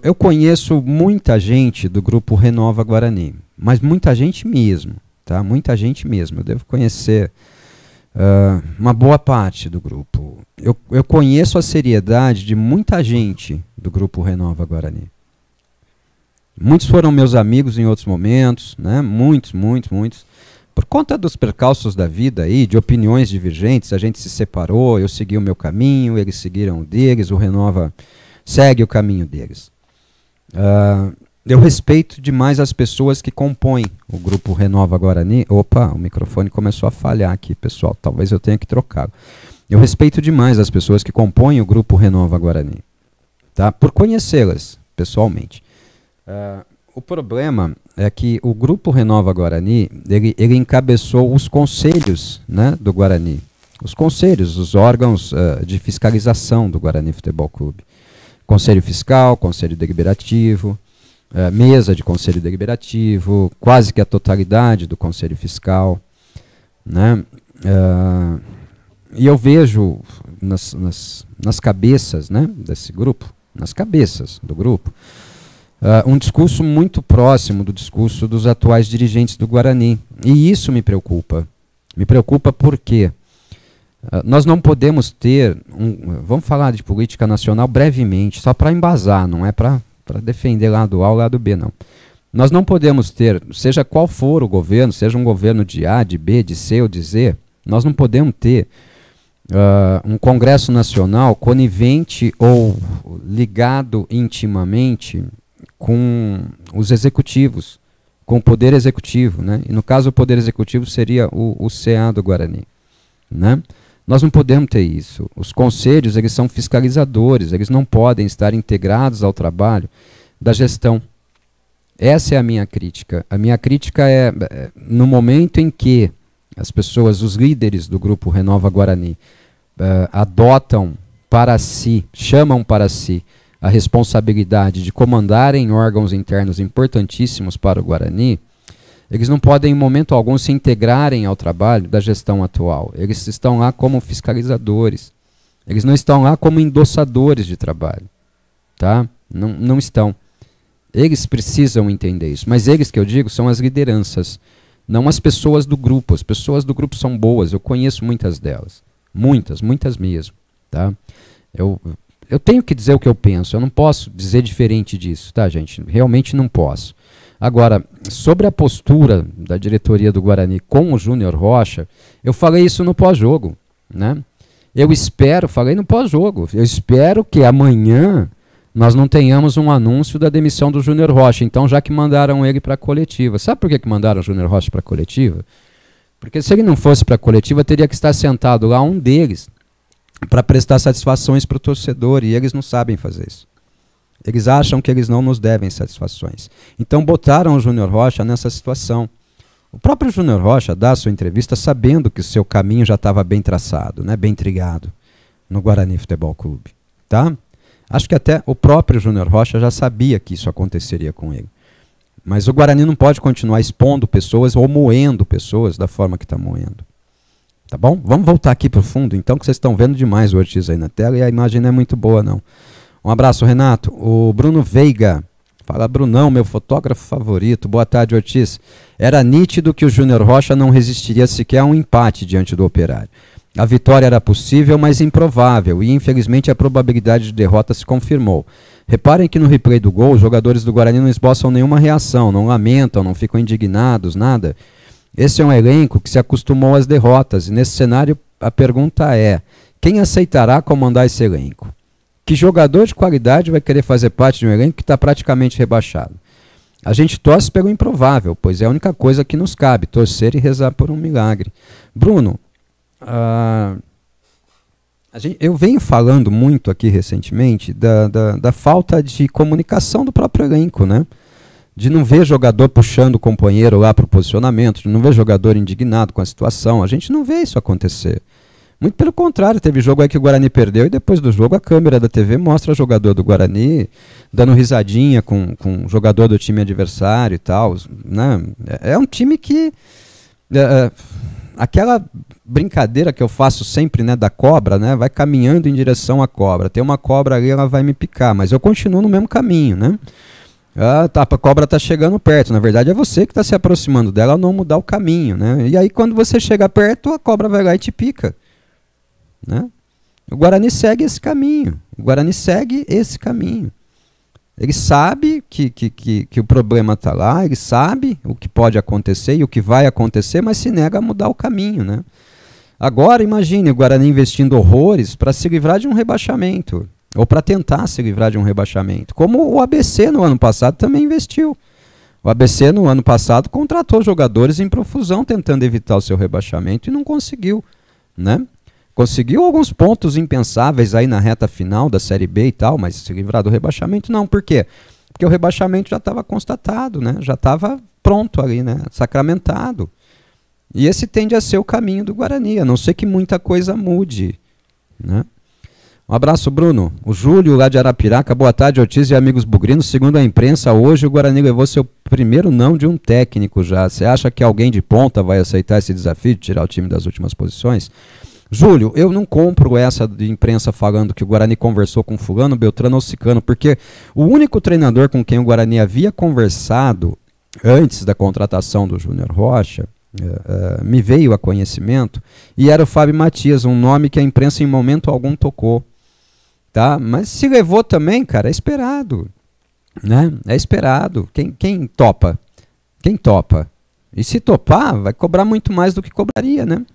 Eu conheço muita gente do grupo Renova Guarani, mas muita gente mesmo, tá? Muita gente mesmo. Eu devo conhecer uma boa parte do grupo. Eu conheço a seriedade de muita gente do grupo Renova Guarani. Muitos foram meus amigos em outros momentos, né? Muitos. Por conta dos percalços da vida aí, de opiniões divergentes, a gente se separou, eu segui o meu caminho, eles seguiram o deles, o Renova segue o caminho deles. Eu respeito demais as pessoas que compõem o grupo Renova Guarani. Opa, o microfone começou a falhar aqui, pessoal. Talvez eu tenha que trocá-lo. Eu respeito demais as pessoas que compõem o grupo Renova Guarani, tá? Por conhecê-las pessoalmente. O problema é que o grupo Renova Guarani, ele encabeçou os conselhos, né, do Guarani. Os conselhos, os órgãos de fiscalização do Guarani Futebol Clube. Conselho Fiscal, Conselho Deliberativo, mesa de Conselho Deliberativo, quase que a totalidade do Conselho Fiscal, né? E eu vejo nas cabeças, né, desse grupo, nas cabeças do grupo, um discurso muito próximo do discurso dos atuais dirigentes do Guarani. E isso me preocupa. Me preocupa porque nós não podemos ter... vamos falar de política nacional brevemente, só para embasar, não é para defender lado A ou lado B, não. Nós não podemos ter, seja qual for o governo, seja um governo de A, de B, de C ou de Z, nós não podemos ter um Congresso Nacional conivente ou ligado intimamente com os executivos, com o Poder Executivo, né? E no caso o Poder Executivo seria o CA do Guarani, né? Nós não podemos ter isso. Os conselhos, eles são fiscalizadores, eles não podem estar integrados ao trabalho da gestão. Essa é a minha crítica. A minha crítica é no momento em que as pessoas, os líderes do grupo Renova Guarani, adotam para si, chamam para si a responsabilidade de comandarem órgãos internos importantíssimos para o Guarani, eles não podem em momento algum se integrarem ao trabalho da gestão atual. Eles estão lá como fiscalizadores. Eles não estão lá como endossadores de trabalho. Tá? Não estão. Eles precisam entender isso. Mas eles, que eu digo, são as lideranças, não as pessoas do grupo. As pessoas do grupo são boas, eu conheço muitas delas. Muitas mesmo. Tá? Eu tenho que dizer o que eu penso, eu não posso dizer diferente disso, tá, gente? Realmente não posso. Agora, sobre a postura da diretoria do Guarani com o Júnior Rocha, eu falei isso no pós-jogo, né? Falei no pós-jogo, eu espero que amanhã nós não tenhamos um anúncio da demissão do Júnior Rocha, então já que mandaram ele para a coletiva. Sabe por que mandaram o Júnior Rocha para a coletiva? Porque se ele não fosse para a coletiva, teria que estar sentado lá um deles para prestar satisfações para o torcedor, e eles não sabem fazer isso. Eles acham que eles não nos devem satisfações. Então botaram o Júnior Rocha nessa situação. O próprio Júnior Rocha dá a sua entrevista sabendo que o seu caminho já estava bem traçado, né, bem trilhado no Guarani Futebol Clube. Tá? Acho que até o próprio Júnior Rocha já sabia que isso aconteceria com ele. Mas o Guarani não pode continuar expondo pessoas ou moendo pessoas da forma que está moendo. Tá bom? Vamos voltar aqui para o fundo, então, que vocês estão vendo demais o Ortiz aí na tela e a imagem não é muito boa, não. Um abraço, Renato. O Bruno Veiga. Fala, Brunão, meu fotógrafo favorito. Boa tarde, Ortiz. Era nítido que o Júnior Rocha não resistiria sequer a um empate diante do Operário. A vitória era possível, mas improvável, e infelizmente a probabilidade de derrota se confirmou. Reparem que no replay do gol, os jogadores do Guarani não esboçam nenhuma reação, não lamentam, não ficam indignados, nada. Esse é um elenco que se acostumou às derrotas, e nesse cenário a pergunta é: quem aceitará comandar esse elenco? Que jogador de qualidade vai querer fazer parte de um elenco que está praticamente rebaixado? A gente torce pelo improvável, pois é a única coisa que nos cabe, torcer e rezar por um milagre. Bruno, eu venho falando muito aqui recentemente da falta de comunicação do próprio elenco, né? De não ver jogador puxando o companheiro lá para o posicionamento, de não ver jogador indignado com a situação. A gente não vê isso acontecer. Muito pelo contrário, teve jogo aí que o Guarani perdeu e depois do jogo a câmera da TV mostra o jogador do Guarani dando risadinha com o jogador do time adversário e tal, né? É um time que... aquela brincadeira que eu faço sempre, né, da cobra, né, vai caminhando em direção à cobra. Tem uma cobra ali, ela vai me picar, mas eu continuo no mesmo caminho, né? A cobra está chegando perto, na verdade é você que está se aproximando dela ao não mudar o caminho, né? E aí quando você chega perto, a cobra vai lá e te pica, né? O Guarani segue esse caminho, Ele sabe que o problema está lá, ele sabe o que pode acontecer e o que vai acontecer, mas se nega a mudar o caminho, né? Agora imagine o Guarani investindo horrores para se livrar de um rebaixamento, ou para tentar se livrar de um rebaixamento, como o ABC no ano passado também investiu. O ABC no ano passado contratou jogadores em profusão tentando evitar o seu rebaixamento e não conseguiu, né? Conseguiu alguns pontos impensáveis aí na reta final da Série B e tal, mas se livrar do rebaixamento não. Por quê? Porque o rebaixamento já estava constatado, né? Já estava pronto ali, né? Sacramentado. E esse tende a ser o caminho do Guarani, a não ser que muita coisa mude, né? Um abraço, Bruno. O Júlio, lá de Arapiraca. Boa tarde, Ortiz e amigos bugrinos. Segundo a imprensa, hoje o Guarani levou seu primeiro não de um técnico já. Você acha que alguém de ponta vai aceitar esse desafio de tirar o time das últimas posições? Júlio, eu não compro essa de imprensa falando que o Guarani conversou com fulano, Beltrano ou Cicano, porque o único treinador com quem o Guarani havia conversado antes da contratação do Júnior Rocha, me veio a conhecimento, e era o Fábio Matias, um nome que a imprensa em momento algum tocou. Tá? Mas se levou também, cara, é esperado. Né? É esperado. Quem topa? Quem topa? E se topar, vai cobrar muito mais do que cobraria, né?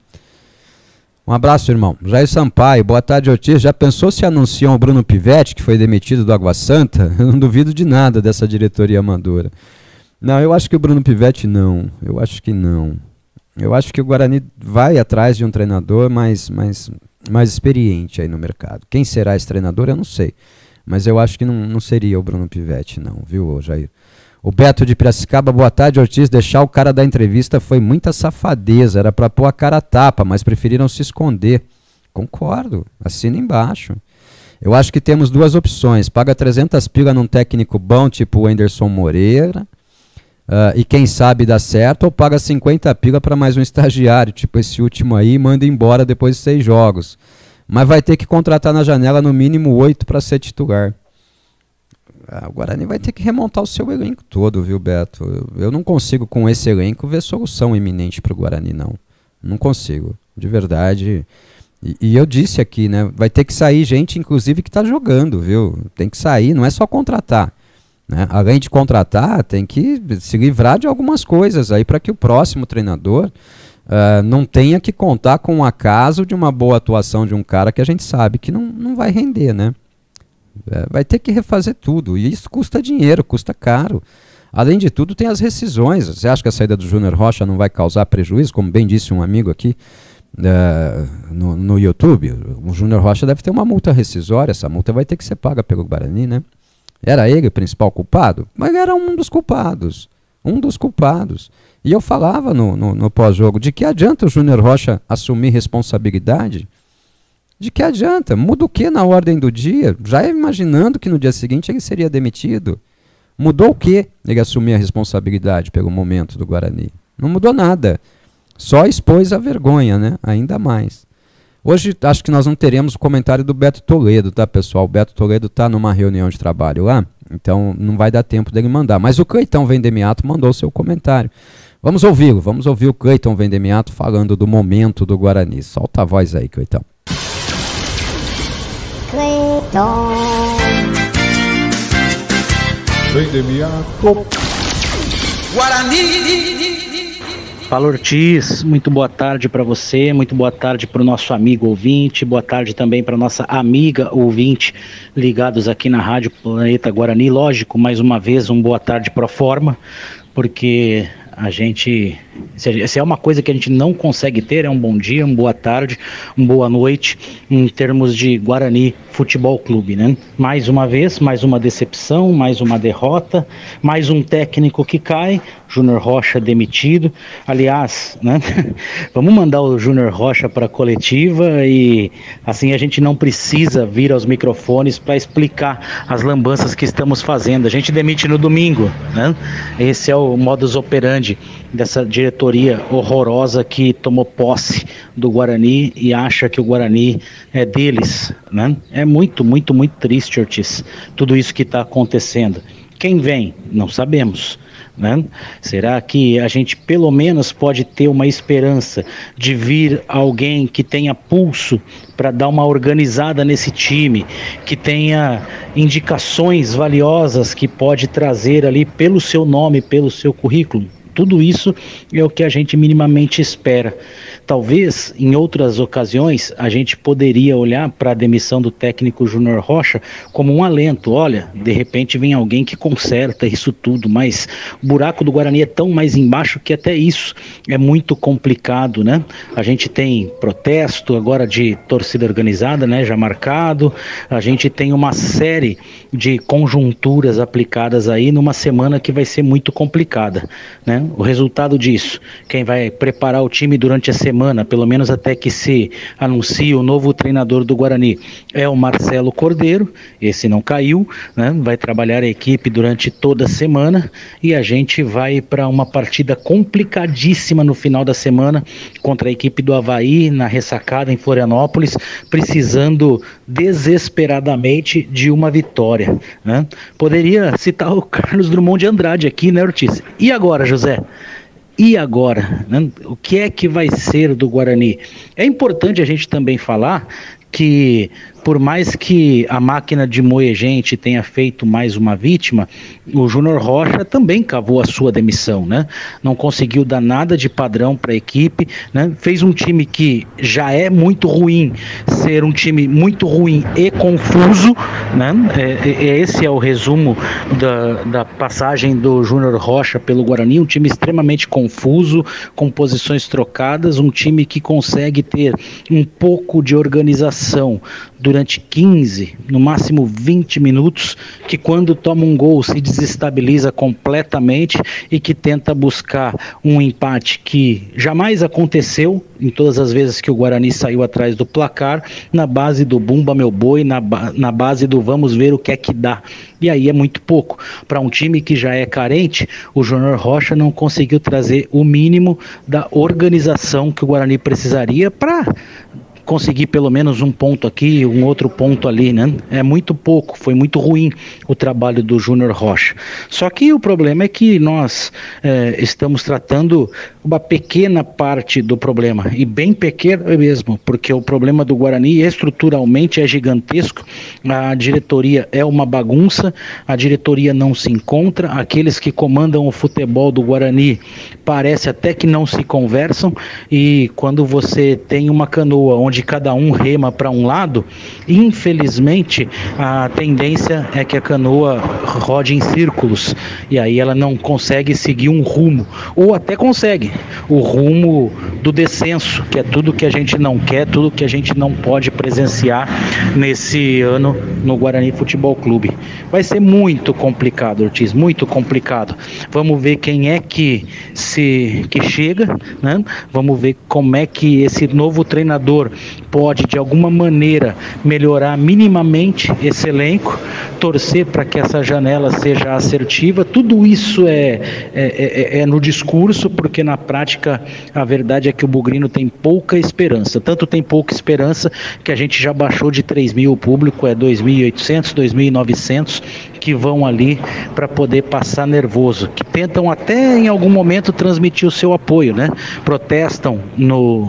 Um abraço, irmão. Jair Sampaio, boa tarde, Ortiz. Já pensou se anunciam o Bruno Pivetti, que foi demitido do Água Santa? Eu não duvido de nada dessa diretoria amadora. Não, eu acho que o Bruno Pivetti não. Eu acho que não. Eu acho que o Guarani vai atrás de um treinador mais experiente aí no mercado. Quem será esse treinador, eu não sei. Mas eu acho que não seria o Bruno Pivetti, não, viu, Jair? O Beto de Piracicaba, boa tarde, Ortiz. Deixar o cara da entrevista foi muita safadeza. Era para pôr a cara a tapa, mas preferiram se esconder. Concordo, assina embaixo. Eu acho que temos duas opções. Paga 300 pila num técnico bom, tipo o Anderson Moreira, e quem sabe dá certo, ou paga 50 pila para mais um estagiário, tipo esse último aí, e manda embora depois de 6 jogos. Mas vai ter que contratar na janela no mínimo 8 para ser titular. O Guarani vai ter que remontar o seu elenco todo, viu, Beto? Eu não consigo, com esse elenco, ver solução iminente para o Guarani, não. Não consigo, de verdade. E eu disse aqui, né? Vai ter que sair gente, inclusive, que está jogando, viu? Tem que sair, não é só contratar. Né? Além de contratar, tem que se livrar de algumas coisas aí para que o próximo treinador não tenha que contar com o acaso de uma boa atuação de um cara que a gente sabe que não vai render, né? Vai ter que refazer tudo, e isso custa dinheiro, custa caro. Além de tudo, tem as rescisões. Você acha que a saída do Júnior Rocha não vai causar prejuízo? Como bem disse um amigo aqui no YouTube, o Júnior Rocha deve ter uma multa rescisória, essa multa vai ter que ser paga pelo Guarani, né? Era ele o principal culpado? Mas era um dos culpados. Um dos culpados. E eu falava no pós-jogo, de que adianta o Júnior Rocha assumir responsabilidade? De que adianta? Muda o que na ordem do dia? Já imaginando que no dia seguinte ele seria demitido. Mudou o que ele assumir a responsabilidade pelo momento do Guarani? Não mudou nada. Só expôs a vergonha, né? Ainda mais. Hoje acho que nós não teremos o comentário do Beto Toledo, tá, pessoal? O Beto Toledo está numa reunião de trabalho lá, então não vai dar tempo dele mandar. Mas o Cleitão Vendemiato mandou o seu comentário. Vamos ouvi-lo, vamos ouvir o Cleiton Vendemiato falando do momento do Guarani. Solta a voz aí, Cleitão. Cleiton Vendemiato. Guarani. Fala, Ortiz, muito boa tarde para você, muito boa tarde para o nosso amigo ouvinte, boa tarde também para nossa amiga ouvinte ligados aqui na Rádio Planeta Guarani. Lógico, mais uma vez, boa tarde pro forma, porque a gente Se é uma coisa que a gente não consegue ter, é um bom dia, uma boa tarde, uma boa noite, em termos de Guarani Futebol Clube, né? Mais uma vez, mais uma decepção, mais uma derrota, mais um técnico que cai, Júnior Rocha demitido. Aliás, né? Vamos mandar o Júnior Rocha para a coletiva e assim a gente não precisa vir aos microfones para explicar as lambanças que estamos fazendo. A gente demite no domingo, né? Esse é o modus operandi dessa diretoria horrorosa que tomou posse do Guarani e acha que o Guarani é deles, né? É muito, muito, muito triste, Ortiz, tudo isso que está acontecendo. Quem vem? Não sabemos, né? Será que a gente pelo menos pode ter uma esperança de vir alguém que tenha pulso para dar uma organizada nesse time, que tenha indicações valiosas que pode trazer ali pelo seu nome, pelo seu currículo? Tudo isso é o que a gente minimamente espera. Talvez, em outras ocasiões, a gente poderia olhar para a demissão do técnico Júnior Rocha como um alento. Olha, de repente vem alguém que conserta isso tudo, mas o buraco do Guarani é tão mais embaixo que até isso é muito complicado, né? A gente tem protesto agora de torcida organizada, né, já marcado. A gente tem uma série de conjunturas aplicadas aí numa semana que vai ser muito complicada, né? O resultado disso, quem vai preparar o time durante a semana, pelo menos até que se anuncie o novo treinador do Guarani, é o Marcelo Cordeiro. Esse não caiu, né? Vai trabalhar a equipe durante toda a semana e a gente vai para uma partida complicadíssima no final da semana contra a equipe do Avaí, na ressacada em Florianópolis, precisando desesperadamente de uma vitória, né? Poderia citar o Carlos Drummond de Andrade aqui, né, Ortiz? E agora, José? E agora, né? O que é que vai ser do Guarani? É importante a gente também falar que, por mais que a máquina de moer gente tenha feito mais uma vítima, o Júnior Rocha também cavou a sua demissão, né? Não conseguiu dar nada de padrão para a equipe, né? Fez um time que já é muito ruim, ser um time muito ruim e confuso, né? Esse é o resumo da passagem do Júnior Rocha pelo Guarani, um time extremamente confuso, com posições trocadas, um time que consegue ter um pouco de organização durante 15, no máximo 20 minutos, que quando toma um gol se desestabiliza completamente e que tenta buscar um empate que jamais aconteceu em todas as vezes que o Guarani saiu atrás do placar, na base do bumba meu boi, na base do vamos ver o que é que dá. E aí é muito pouco. Para um time que já é carente, o Júnior Rocha não conseguiu trazer o mínimo da organização que o Guarani precisaria para conseguir pelo menos um ponto aqui, um outro ponto ali, né? É muito pouco, foi muito ruim o trabalho do Júnior Rocha. Só que o problema é que nós estamos tratando uma pequena parte do problema, e bem pequena mesmo, porque o problema do Guarani estruturalmente é gigantesco, a diretoria é uma bagunça, a diretoria não se encontra, aqueles que comandam o futebol do Guarani parece até que não se conversam, e quando você tem uma canoa onde cada um rema para um lado, infelizmente a tendência é que a canoa rode em círculos, e aí ela não consegue seguir um rumo, ou até consegue o rumo do descenso, que é tudo que a gente não quer, tudo que a gente não pode presenciar nesse ano no Guarani Futebol Clube. Vai ser muito complicado, Ortiz, muito complicado. Vamos ver quem é que chega, né? Vamos ver como é que esse novo treinador pode de alguma maneira melhorar minimamente esse elenco, torcer para que essa janela seja assertiva. Tudo isso é no discurso, porque na prática a verdade é que o Bugrino tem pouca esperança, tanto tem pouca esperança que a gente já baixou de 3.000 o público, 2.800, 2.900 que vão ali para poder passar nervoso, que tentam até em algum momento transmitir o seu apoio, né? Protestam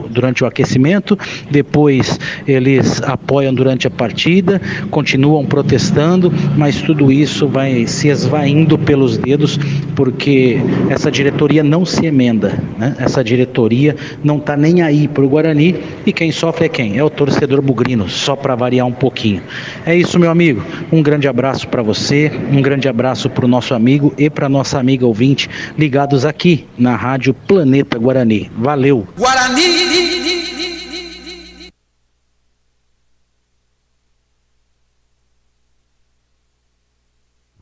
durante o aquecimento, depois eles apoiam durante a partida, continuam protestando, mas tudo isso vai se esvaindo pelos dedos, porque essa diretoria não se emenda, né? Essa diretoria não está nem aí para o Guarani, e quem sofre é quem? É o torcedor bugrino, só para variar um pouquinho. É isso, meu amigo, um grande abraço para você, você. Um grande abraço para o nosso amigo e para nossa amiga ouvinte ligados aqui na Rádio Planeta Guarani. Valeu! Guarani!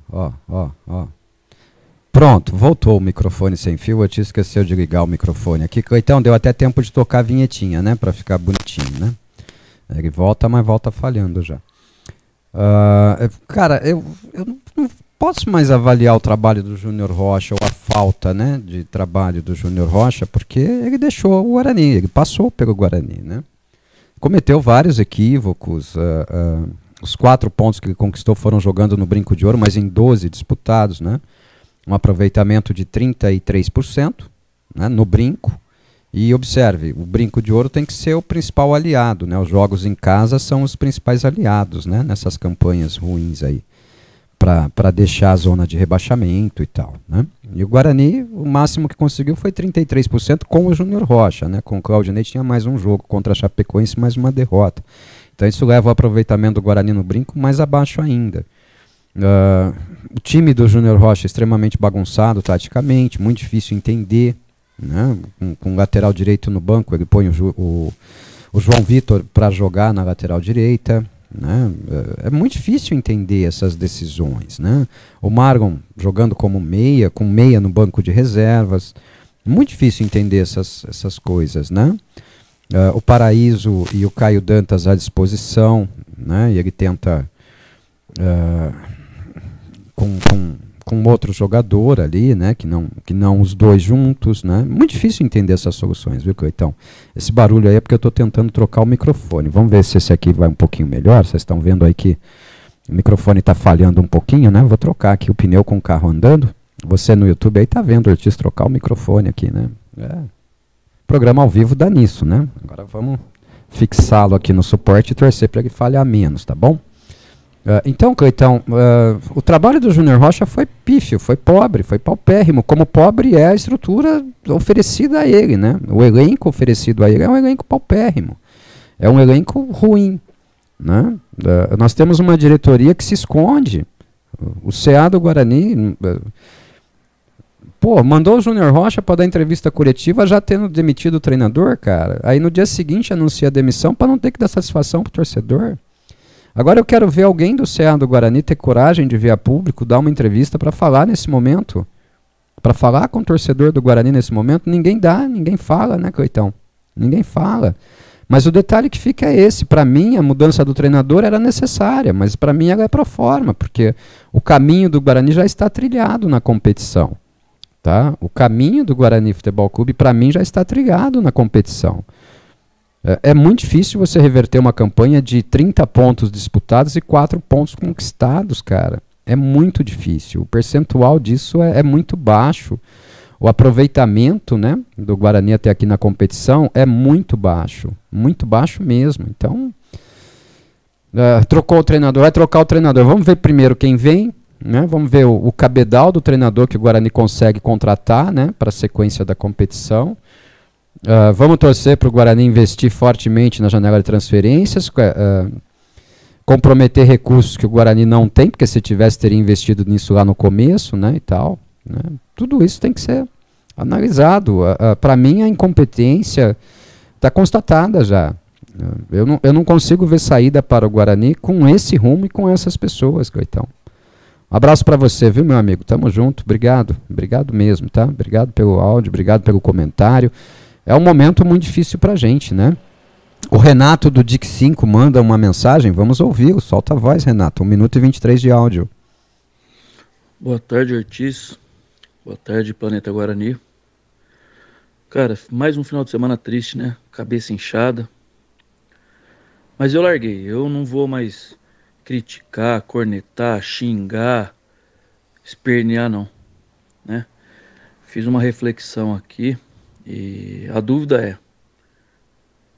Ó. Pronto, voltou o microfone sem fio. Eu tinha esquecido de ligar o microfone aqui. Então deu até tempo de tocar a vinhetinha, né? Pra ficar bonitinho, né? Ele volta, mas volta falhando já. Cara, eu não posso mais avaliar o trabalho do Júnior Rocha ou a falta, né, de trabalho do Júnior Rocha, porque ele deixou o Guarani, ele passou pelo Guarani, né? Cometeu vários equívocos. Os 4 pontos que ele conquistou foram jogando no Brinco de Ouro, mas em 12 disputados, né? Um aproveitamento de 33%, né, no Brinco. E observe, o Brinco de Ouro tem que ser o principal aliado, né? Os jogos em casa são os principais aliados, né? Nessas campanhas ruins aí, para deixar a zona de rebaixamento e tal, né? E o Guarani, o máximo que conseguiu foi 33% com o Júnior Rocha, né? Com o Claudinei tinha mais um jogo contra a Chapecoense, mais uma derrota. Então isso leva o aproveitamento do Guarani no Brinco mais abaixo ainda. O time do Júnior Rocha é extremamente bagunçado taticamente, muito difícil entender, né? Com o lateral direito no banco, ele põe o João Vitor para jogar na lateral direita, né? É muito difícil entender essas decisões, né? O Marlon jogando como meia, com meia no banco de reservas, muito difícil entender essas coisas, né? O Paraíso e o Caio Dantas à disposição, né? E ele tenta com outro jogador ali, né? Que não os dois juntos, né? Muito difícil entender essas soluções, viu, Cleitão? Esse barulho aí é porque eu estou tentando trocar o microfone. Vamos ver se esse aqui vai um pouquinho melhor. Vocês estão vendo aí que o microfone está falhando um pouquinho, né? Vou trocar aqui o pneu com o carro andando. Você no YouTube aí tá vendo o Ortiz trocar o microfone aqui, né? Programa ao vivo dá nisso, né? Agora vamos fixá-lo aqui no suporte e torcer para ele falhar menos, tá bom? Então, Cleitão, o trabalho do Júnior Rocha foi pífio, foi pobre, foi paupérrimo. Como pobre é a estrutura oferecida a ele, né? O elenco oferecido a ele é um elenco paupérrimo. É um elenco ruim, né? Nós temos uma diretoria que se esconde. O CA do Guarani... mandou o Júnior Rocha para dar entrevista coletiva já tendo demitido o treinador, cara. Aí no dia seguinte anuncia a demissão para não ter que dar satisfação pro torcedor. Agora eu quero ver alguém do CA do Guarani ter coragem de vir a público, dar uma entrevista para falar nesse momento. Para falar com o torcedor do Guarani nesse momento. Ninguém fala, né, Cleitão? Ninguém fala. Mas o detalhe que fica é esse. Para mim, a mudança do treinador era necessária, mas para mim ela é pro forma, porque o caminho do Guarani já está trilhado na competição. Tá? O caminho do Guarani Futebol Clube, para mim, já está trilhado na competição. É muito difícil você reverter uma campanha de 30 pontos disputados e 4 pontos conquistados, cara. É muito difícil. O percentual disso é muito baixo. O aproveitamento, né, do Guarani até aqui na competição é muito baixo mesmo. Então, trocou o treinador, vai trocar o treinador. Vamos ver primeiro quem vem. Né? Vamos ver o cabedal do treinador que o Guarani consegue contratar, né, para a sequência da competição. Vamos torcer para o Guarani investir fortemente na janela de transferências, comprometer recursos que o Guarani não tem, porque se tivesse teria investido nisso lá no começo, né, e tal, né? Tudo isso tem que ser analisado. Para mim a incompetência está constatada já. Eu não consigo ver saída para o Guarani com esse rumo e com essas pessoas, Cleitão. Um abraço para você, viu, meu amigo? Tamo junto, obrigado mesmo, tá? Obrigado pelo áudio, obrigado pelo comentário. É um momento muito difícil pra gente, né? O Renato do DIC 5 manda uma mensagem, vamos ouvi-lo. Solta a voz, Renato, 1 minuto e 23 de áudio. Boa tarde, Ortiz. Boa tarde, Planeta Guarani. Cara, mais um final de semana triste, né? Cabeça inchada. Mas eu larguei, eu não vou mais criticar, cornetar, xingar, espernear não, né? Fiz uma reflexão aqui e a dúvida é: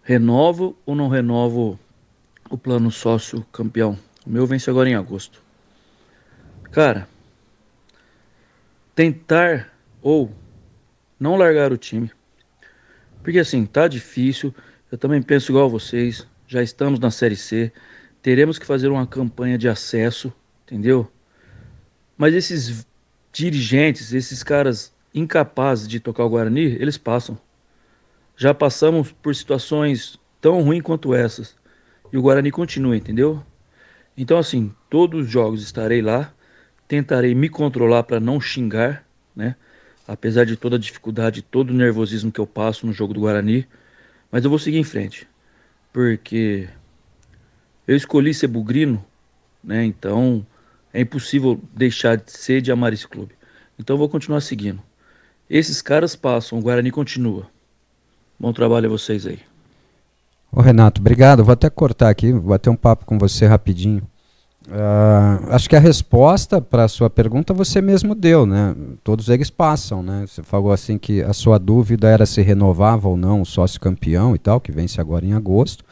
renovo ou não renovo o plano sócio campeão? O meu vence agora em agosto. Cara, tentar ou não largar o time, porque assim, tá difícil. Eu também penso igual a vocês, já estamos na Série C. Teremos que fazer uma campanha de acesso, entendeu? Mas esses dirigentes, esses caras incapazes de tocar o Guarani, eles passam. Já passamos por situações tão ruins quanto essas. E o Guarani continua, entendeu? Então, assim, todos os jogos estarei lá. Tentarei me controlar para não xingar, né? Apesar de toda a dificuldade, todo o nervosismo que eu passo no jogo do Guarani. Mas eu vou seguir em frente. Porque eu escolhi ser bugrino, né? Então é impossível deixar de ser, de amar esse clube. Então eu vou continuar seguindo. Esses caras passam, o Guarani continua. Bom trabalho a vocês aí. Ô Renato, obrigado. Vou até cortar aqui, vou bater um papo com você rapidinho. Acho que a resposta para a sua pergunta você mesmo deu, né? Todos eles passam, né? Você falou assim que a sua dúvida era se renovava ou não o sócio campeão e tal, que vence agora em agosto.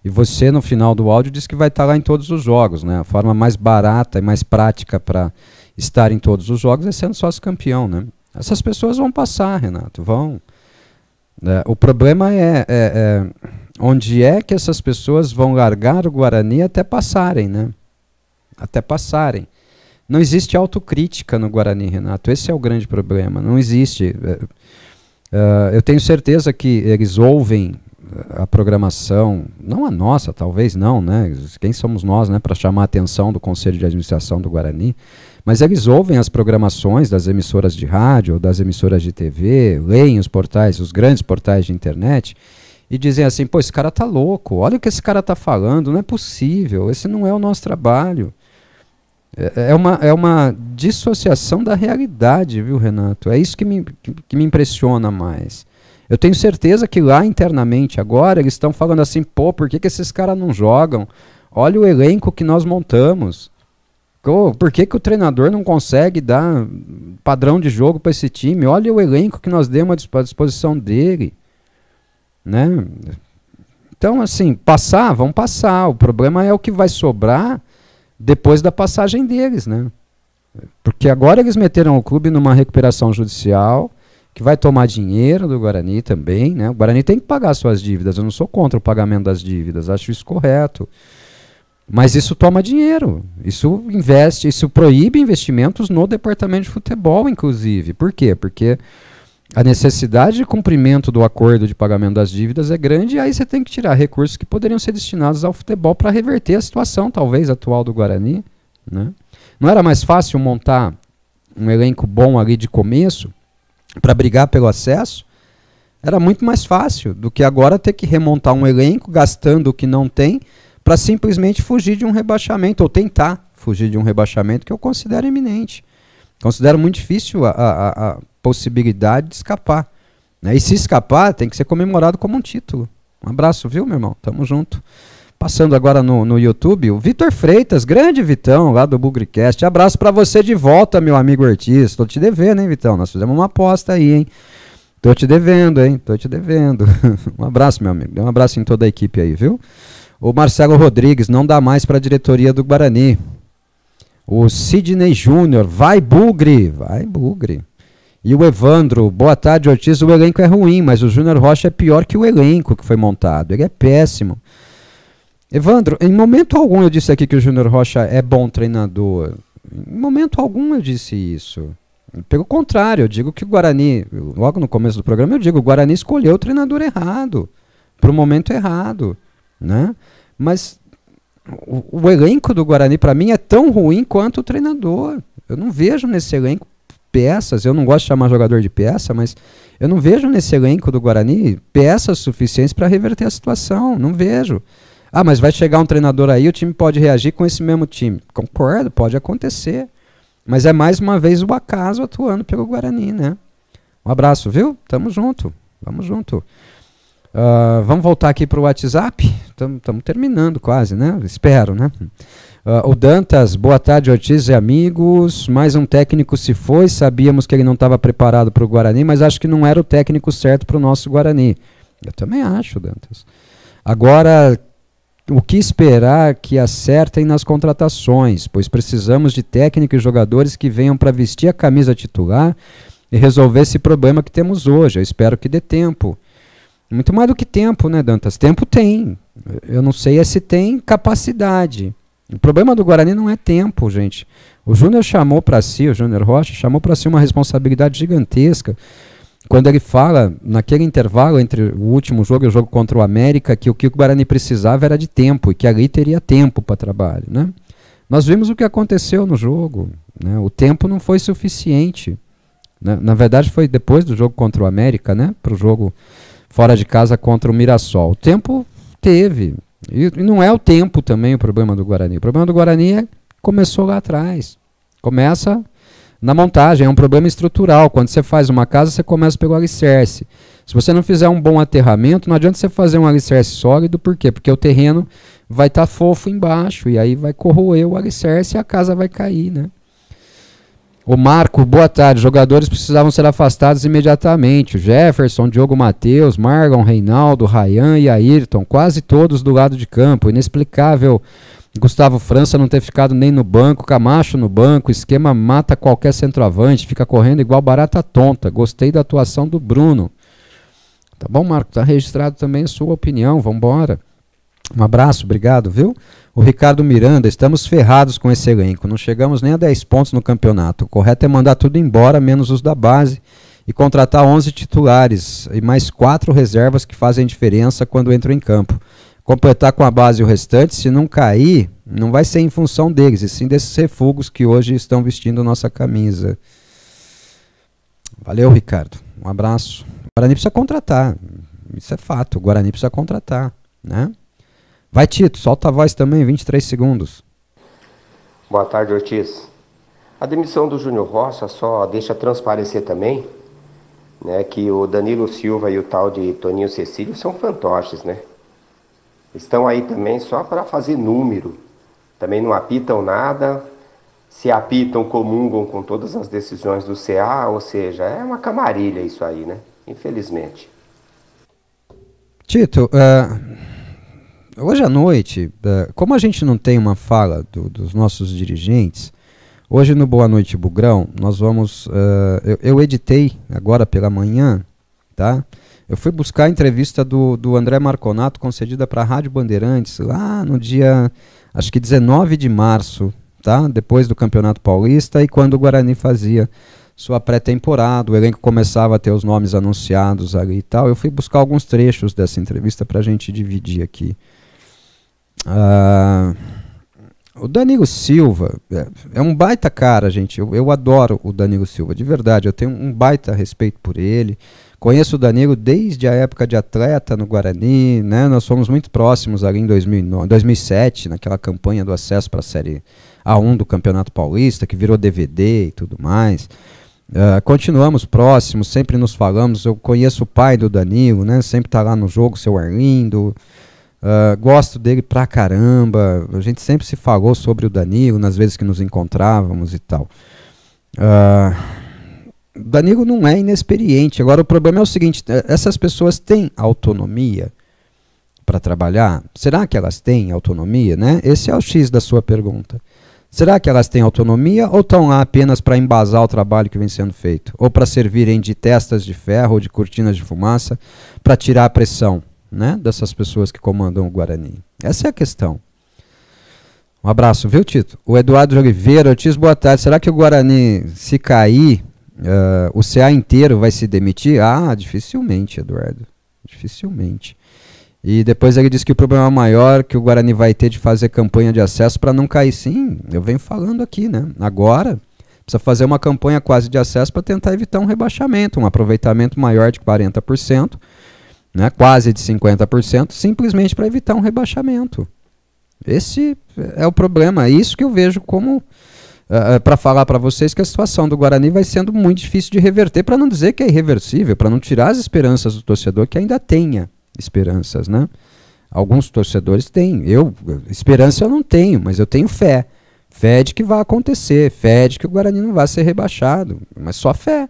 E você, no final do áudio, disse que vai estar lá em todos os jogos, né? A forma mais barata e mais prática para estar em todos os jogos é sendo sócio campeão, né? Essas pessoas vão passar, Renato, vão. O problema é onde é que essas pessoas vão largar o Guarani até passarem, né? Até passarem. Não existe autocrítica no Guarani, Renato. Esse é o grande problema. Não existe. Eu tenho certeza que eles ouvem a programação, não a nossa, talvez não, né? Quem somos nós, né, para chamar a atenção do Conselho de Administração do Guarani? Mas eles ouvem as programações das emissoras de rádio, das emissoras de TV, leem os portais, os grandes portais de internet, e dizem assim, pô, esse cara tá louco, olha o que esse cara tá falando, não é possível, esse não é o nosso trabalho. É uma dissociação da realidade, viu, Renato? É isso que me impressiona mais. Eu tenho certeza que lá internamente agora eles estão falando assim, pô, por que esses caras não jogam? Olha o elenco que nós montamos. Por que o treinador não consegue dar padrão de jogo para esse time? Olha o elenco que nós demos à disposição dele. Né? Então, assim, vão passar. O problema é o que vai sobrar depois da passagem deles, né? Porque agora eles meteram o clube numa recuperação judicial que vai tomar dinheiro do Guarani também, né? O Guarani tem que pagar suas dívidas. Eu não sou contra o pagamento das dívidas, acho isso correto. Mas isso toma dinheiro. Isso proíbe investimentos no departamento de futebol, inclusive. Por quê? Porque a necessidade de cumprimento do acordo de pagamento das dívidas é grande, e aí você tem que tirar recursos que poderiam ser destinados ao futebol para reverter a situação, talvez, atual do Guarani, né? Não era mais fácil montar um elenco bom ali de começo para brigar pelo acesso? Era muito mais fácil do que agora ter que remontar um elenco gastando o que não tem para simplesmente fugir de um rebaixamento, ou tentar fugir de um rebaixamento que eu considero iminente. Considero muito difícil a possibilidade de escapar, né? E se escapar, tem que ser comemorado como um título. Um abraço, viu, meu irmão? Tamo junto. Passando agora no YouTube, o Vitor Freitas, grande Vitão, lá do Bugricast. Abraço pra você de volta, meu amigo Ortiz. Tô te devendo, hein, Vitão? Nós fizemos uma aposta aí, hein? Tô te devendo, hein? Tô te devendo. Um abraço, meu amigo. Dê um abraço em toda a equipe aí, viu? O Marcelo Rodrigues, não dá mais pra diretoria do Guarani. O Sidney Júnior, vai Bugre. Vai Bugre. E o Evandro, boa tarde, Ortiz, o elenco é ruim, mas o Júnior Rocha é pior que o elenco que foi montado. Ele é péssimo. Evandro, em momento algum eu disse aqui que o Júnior Rocha é bom treinador. Em momento algum eu disse isso. Pelo contrário, eu digo que o Guarani, logo no começo do programa eu digo, o Guarani escolheu o treinador errado, para o momento errado, né? Mas o elenco do Guarani para mim é tão ruim quanto o treinador. Eu não vejo nesse elenco peças, eu não gosto de chamar jogador de peça, mas eu não vejo nesse elenco do Guarani peças suficientes para reverter a situação, não vejo. Ah, mas vai chegar um treinador aí, o time pode reagir com esse mesmo time. Concordo, pode acontecer. Mas é mais uma vez o acaso atuando pelo Guarani, né? Um abraço, viu? Tamo junto. Vamos junto. Vamos voltar aqui para o WhatsApp. Estamos terminando quase, né? Espero, né? O Dantas, boa tarde, Ortiz e amigos. Mais um técnico se foi. Sabíamos que ele não estava preparado para o Guarani, mas acho que não era o técnico certo para o nosso Guarani. Eu também acho, Dantas. Agora, o que esperar que acertem nas contratações, pois precisamos de técnicos e jogadores que venham para vestir a camisa titular e resolver esse problema que temos hoje. Eu espero que dê tempo. Muito mais do que tempo, né, Dantas? Tempo tem. Eu não sei se tem capacidade. O problema do Guarani não é tempo, gente. O Júnior chamou para si, o Júnior Rocha, chamou para si uma responsabilidade gigantesca quando ele fala, naquele intervalo entre o último jogo e o jogo contra o América, que o que o Guarani precisava era de tempo e que ali teria tempo para trabalho, né? Nós vimos o que aconteceu no jogo, né? O tempo não foi suficiente. Na verdade, foi depois do jogo contra o América, né? Para o jogo fora de casa contra o Mirassol. O tempo teve. E não é o tempo também o problema do Guarani. O problema do Guarani começou lá atrás. Começa na montagem, é um problema estrutural. Quando você faz uma casa, você começa pelo alicerce. Se você não fizer um bom aterramento, não adianta você fazer um alicerce sólido. Por quê? Porque o terreno vai estar fofo embaixo, e aí vai corroer o alicerce e a casa vai cair, né? O Marco, boa tarde. Jogadores precisavam ser afastados imediatamente. O Jefferson, Diogo Matheus, Marlon, Reinaldo, Ryan e Ayrton, quase todos do lado de campo. Inexplicável Gustavo França não ter ficado nem no banco, Camacho no banco, esquema mata qualquer centroavante, fica correndo igual barata tonta. Gostei da atuação do Bruno. Tá bom, Marco? Tá registrado também a sua opinião. Vambora. Um abraço, obrigado, viu? O Ricardo Miranda, estamos ferrados com esse elenco, não chegamos nem a 10 pontos no campeonato. O correto é mandar tudo embora, menos os da base, e contratar 11 titulares e mais 4 reservas que fazem diferença quando entram em campo. Completar com a base o restante, se não cair, não vai ser em função deles, e sim desses refugos que hoje estão vestindo nossa camisa. Valeu, Ricardo. Um abraço. O Guarani precisa contratar, isso é fato, o Guarani precisa contratar, né? Vai, Tito, solta a voz também, 23 segundos. Boa tarde, Ortiz. A demissão do Júnior Rocha só deixa transparecer também, né, que o Danilo Silva e o tal de Toninho Cecílio são fantoches, né? Estão aí também só para fazer número. Também não apitam nada. Se apitam, comungam com todas as decisões do CA, ou seja, é uma camarilha isso aí, né? Infelizmente. Tito, hoje à noite, como a gente não tem uma fala dos nossos dirigentes, hoje no Boa Noite Bugrão, nós vamos... eu editei agora pela manhã, tá? Eu fui buscar a entrevista do André Marconato, concedida para a Rádio Bandeirantes, lá no dia, acho que 19 de março, tá? Depois do Campeonato Paulista e quando o Guarani fazia sua pré-temporada, o elenco começava a ter os nomes anunciados ali e tal. Eu fui buscar alguns trechos dessa entrevista para a gente dividir aqui. O Danilo Silva é um baita cara, gente. Eu adoro o Danilo Silva, de verdade. Eu tenho um baita respeito por ele. Conheço o Danilo desde a época de atleta no Guarani, né? Nós fomos muito próximos ali em 2007, naquela campanha do acesso para a Série A1 do Campeonato Paulista, que virou DVD e tudo mais. Continuamos próximos, sempre nos falamos. Eu conheço o pai do Danilo, né? Sempre está lá no jogo, seu Arlindo. Gosto dele pra caramba. A gente sempre se falou sobre o Danilo nas vezes que nos encontrávamos e tal. O Danilo não é inexperiente. Agora o problema é o seguinte: essas pessoas têm autonomia para trabalhar? Será que elas têm autonomia, né? Esse é o X da sua pergunta. Será que elas têm autonomia ou estão lá apenas para embasar o trabalho que vem sendo feito? Ou para servirem de testas de ferro ou de cortinas de fumaça para tirar a pressão, né, dessas pessoas que comandam o Guarani? Essa é a questão. Um abraço, viu, Tito? O Eduardo de Oliveira, Ortiz, boa tarde. Será que o Guarani, se cair, o CA inteiro vai se demitir? Dificilmente, Eduardo. Dificilmente. E depois ele disse que o problema maior que o Guarani vai ter de fazer campanha de acesso para não cair. Sim, eu venho falando aqui, né? Agora, precisa fazer uma campanha quase de acesso para tentar evitar um rebaixamento, um aproveitamento maior de 40%, né? Quase de 50%, simplesmente para evitar um rebaixamento. Esse é o problema. É isso que eu vejo como... para falar para vocês que a situação do Guarani vai sendo muito difícil de reverter, para não dizer que é irreversível, para não tirar as esperanças do torcedor que ainda tenha esperanças, né? Alguns torcedores têm. Esperança eu não tenho, mas eu tenho fé. Fé de que vai acontecer, fé de que o Guarani não vai ser rebaixado, mas só fé,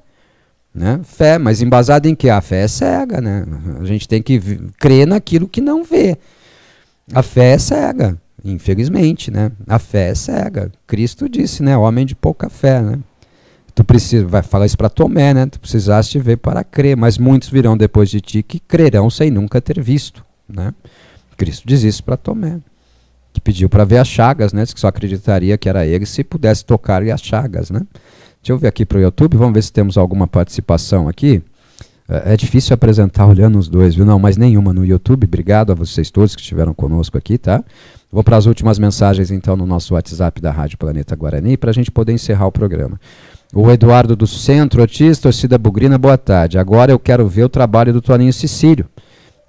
né? Fé, mas embasada em que? A fé é cega, né? A gente tem que crer naquilo que não vê. A fé é cega, infelizmente, né? A fé é cega. Cristo disse, né? Homem de pouca fé, né? Vai falar isso para Tomé, né? Tu precisaste ver para crer, mas muitos virão depois de ti que crerão sem nunca ter visto, né? Cristo diz isso para Tomé. Que pediu para ver as chagas, né? Disse que só acreditaria que era ele se pudesse tocar as chagas, né? Deixa eu ver aqui para o YouTube, vamos ver se temos alguma participação aqui. É difícil apresentar olhando os dois, viu? Não, mas nenhuma no YouTube. Obrigado a vocês todos que estiveram conosco aqui, tá? Vou para as últimas mensagens, então, no nosso WhatsApp da Rádio Planeta Guarani, para a gente poder encerrar o programa. O Eduardo do Centro, Otis, torcida bugrina, boa tarde. Agora eu quero ver o trabalho do Toninho Cecílio.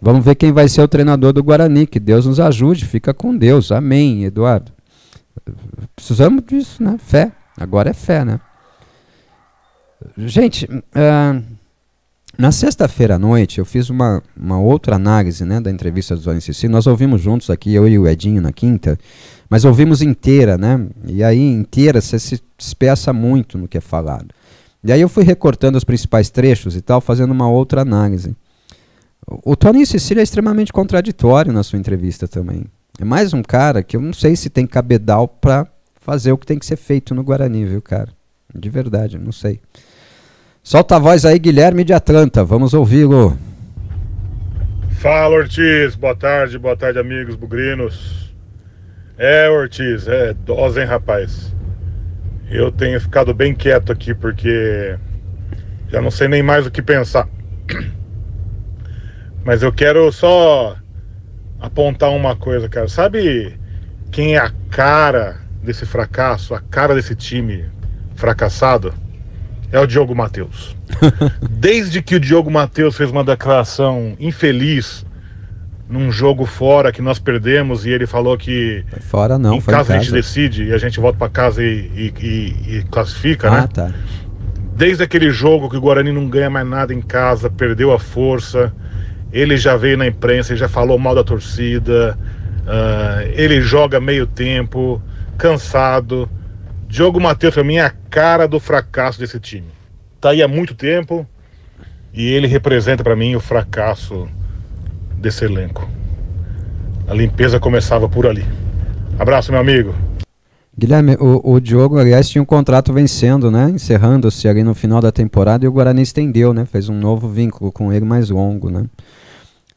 Vamos ver quem vai ser o treinador do Guarani. Que Deus nos ajude. Fica com Deus. Amém, Eduardo. Precisamos disso, né? Fé. Agora é fé, né? Gente, na sexta-feira à noite eu fiz uma outra análise, né, da entrevista do Toninho Cecílio. Nós ouvimos juntos aqui, eu e o Edinho na quinta, mas ouvimos inteira, né? E aí inteira você se dispersa muito no que é falado. E aí eu fui recortando os principais trechos e tal, fazendo uma outra análise. O Toninho Cecílio é extremamente contraditório na sua entrevista também. É mais um cara que eu não sei se tem cabedal para fazer o que tem que ser feito no Guarani, viu, cara? De verdade, não sei. Solta a voz aí, Guilherme de Atlanta. Vamos ouvi-lo. Fala, Ortiz. Boa tarde, amigos bugrinos. Ortiz, dose, hein, rapaz? Eu tenho ficado bem quieto aqui porque já não sei nem mais o que pensar. Mas eu quero só apontar uma coisa, cara. Sabe quem é a cara desse fracasso, a cara desse time fracassado? É o Diogo Matheus. Desde que o Diogo Matheus fez uma declaração infeliz num jogo fora que nós perdemos e ele falou que foi fora não, em casa a gente decide e a gente volta para casa e classifica, né? Tá. Desde aquele jogo que o Guarani não ganha mais nada em casa, perdeu a força, ele já veio na imprensa e já falou mal da torcida, ele joga meio tempo, cansado. Diogo Matheus, pra mim, é a cara do fracasso desse time. Tá aí há muito tempo e ele representa pra mim o fracasso desse elenco. A limpeza começava por ali. Abraço, meu amigo. Guilherme, o Diogo, aliás, tinha um contrato vencendo, né? Encerrando-se ali no final da temporada e o Guarani estendeu, né? Fez um novo vínculo com ele mais longo, né?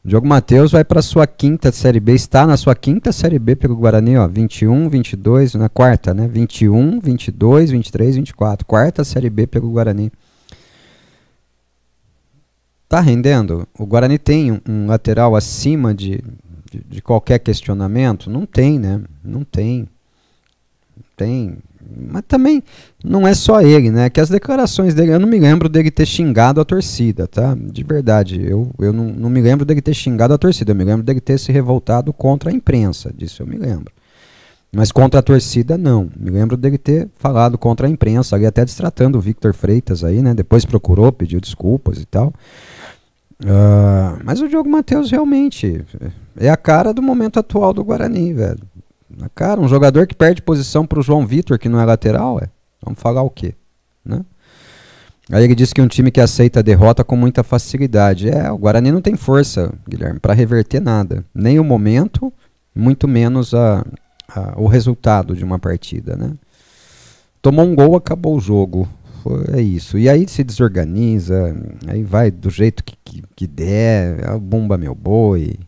Diogo Matheus vai para sua quinta Série B, está na sua quinta Série B pelo Guarani, ó, 21, 22, na quarta, né? 21, 22, 23, 24, quarta Série B pelo Guarani. Tá rendendo? O Guarani tem um lateral acima de qualquer questionamento? Não tem, né? Não tem. Tem. Mas também não é só ele, né? Que as declarações dele, eu não me lembro dele ter xingado a torcida, tá? De verdade, eu não me lembro dele ter xingado a torcida, eu me lembro dele ter se revoltado contra a imprensa, disso eu me lembro. Mas contra a torcida, não. Me lembro dele ter falado contra a imprensa, ali até destratando o Victor Freitas aí, né? Depois procurou, pediu desculpas e tal. Mas o Diogo Matheus realmente é a cara do momento atual do Guarani, velho. Cara, um jogador que perde posição pro João Vitor, que não é lateral, vamos falar o quê? Né? Aí ele disse que um time que aceita a derrota com muita facilidade. O Guarani não tem força, Guilherme, para reverter nada. Nem o momento, muito menos o resultado de uma partida, né? Tomou um gol, acabou o jogo. É isso. E aí se desorganiza, aí vai do jeito que der, bumba meu boi.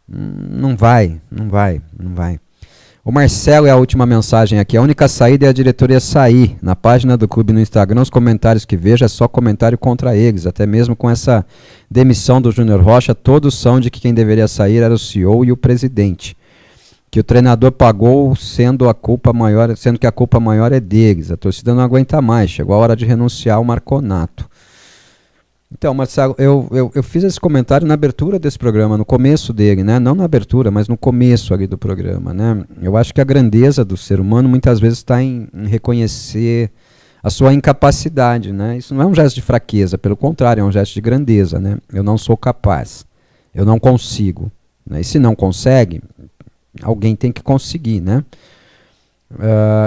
Não vai. O Marcelo é a última mensagem aqui. A única saída é a diretoria sair. Na página do clube no Instagram, os comentários que vejo é só comentário contra eles. Até mesmo com essa demissão do Júnior Rocha, todos são de que quem deveria sair era o CEO e o presidente. Que o treinador pagou sendo que a culpa maior é deles. A torcida não aguenta mais. Chegou a hora de renunciar ao Marconato. Então, Marcelo, eu fiz esse comentário na abertura desse programa, no começo dele, né? Não na abertura, mas no começo ali do programa, né? Eu acho que a grandeza do ser humano muitas vezes está em reconhecer a sua incapacidade, né? Isso não é um gesto de fraqueza, pelo contrário, é um gesto de grandeza, né? Eu não sou capaz, eu não consigo, né? E se não consegue, alguém tem que conseguir, né?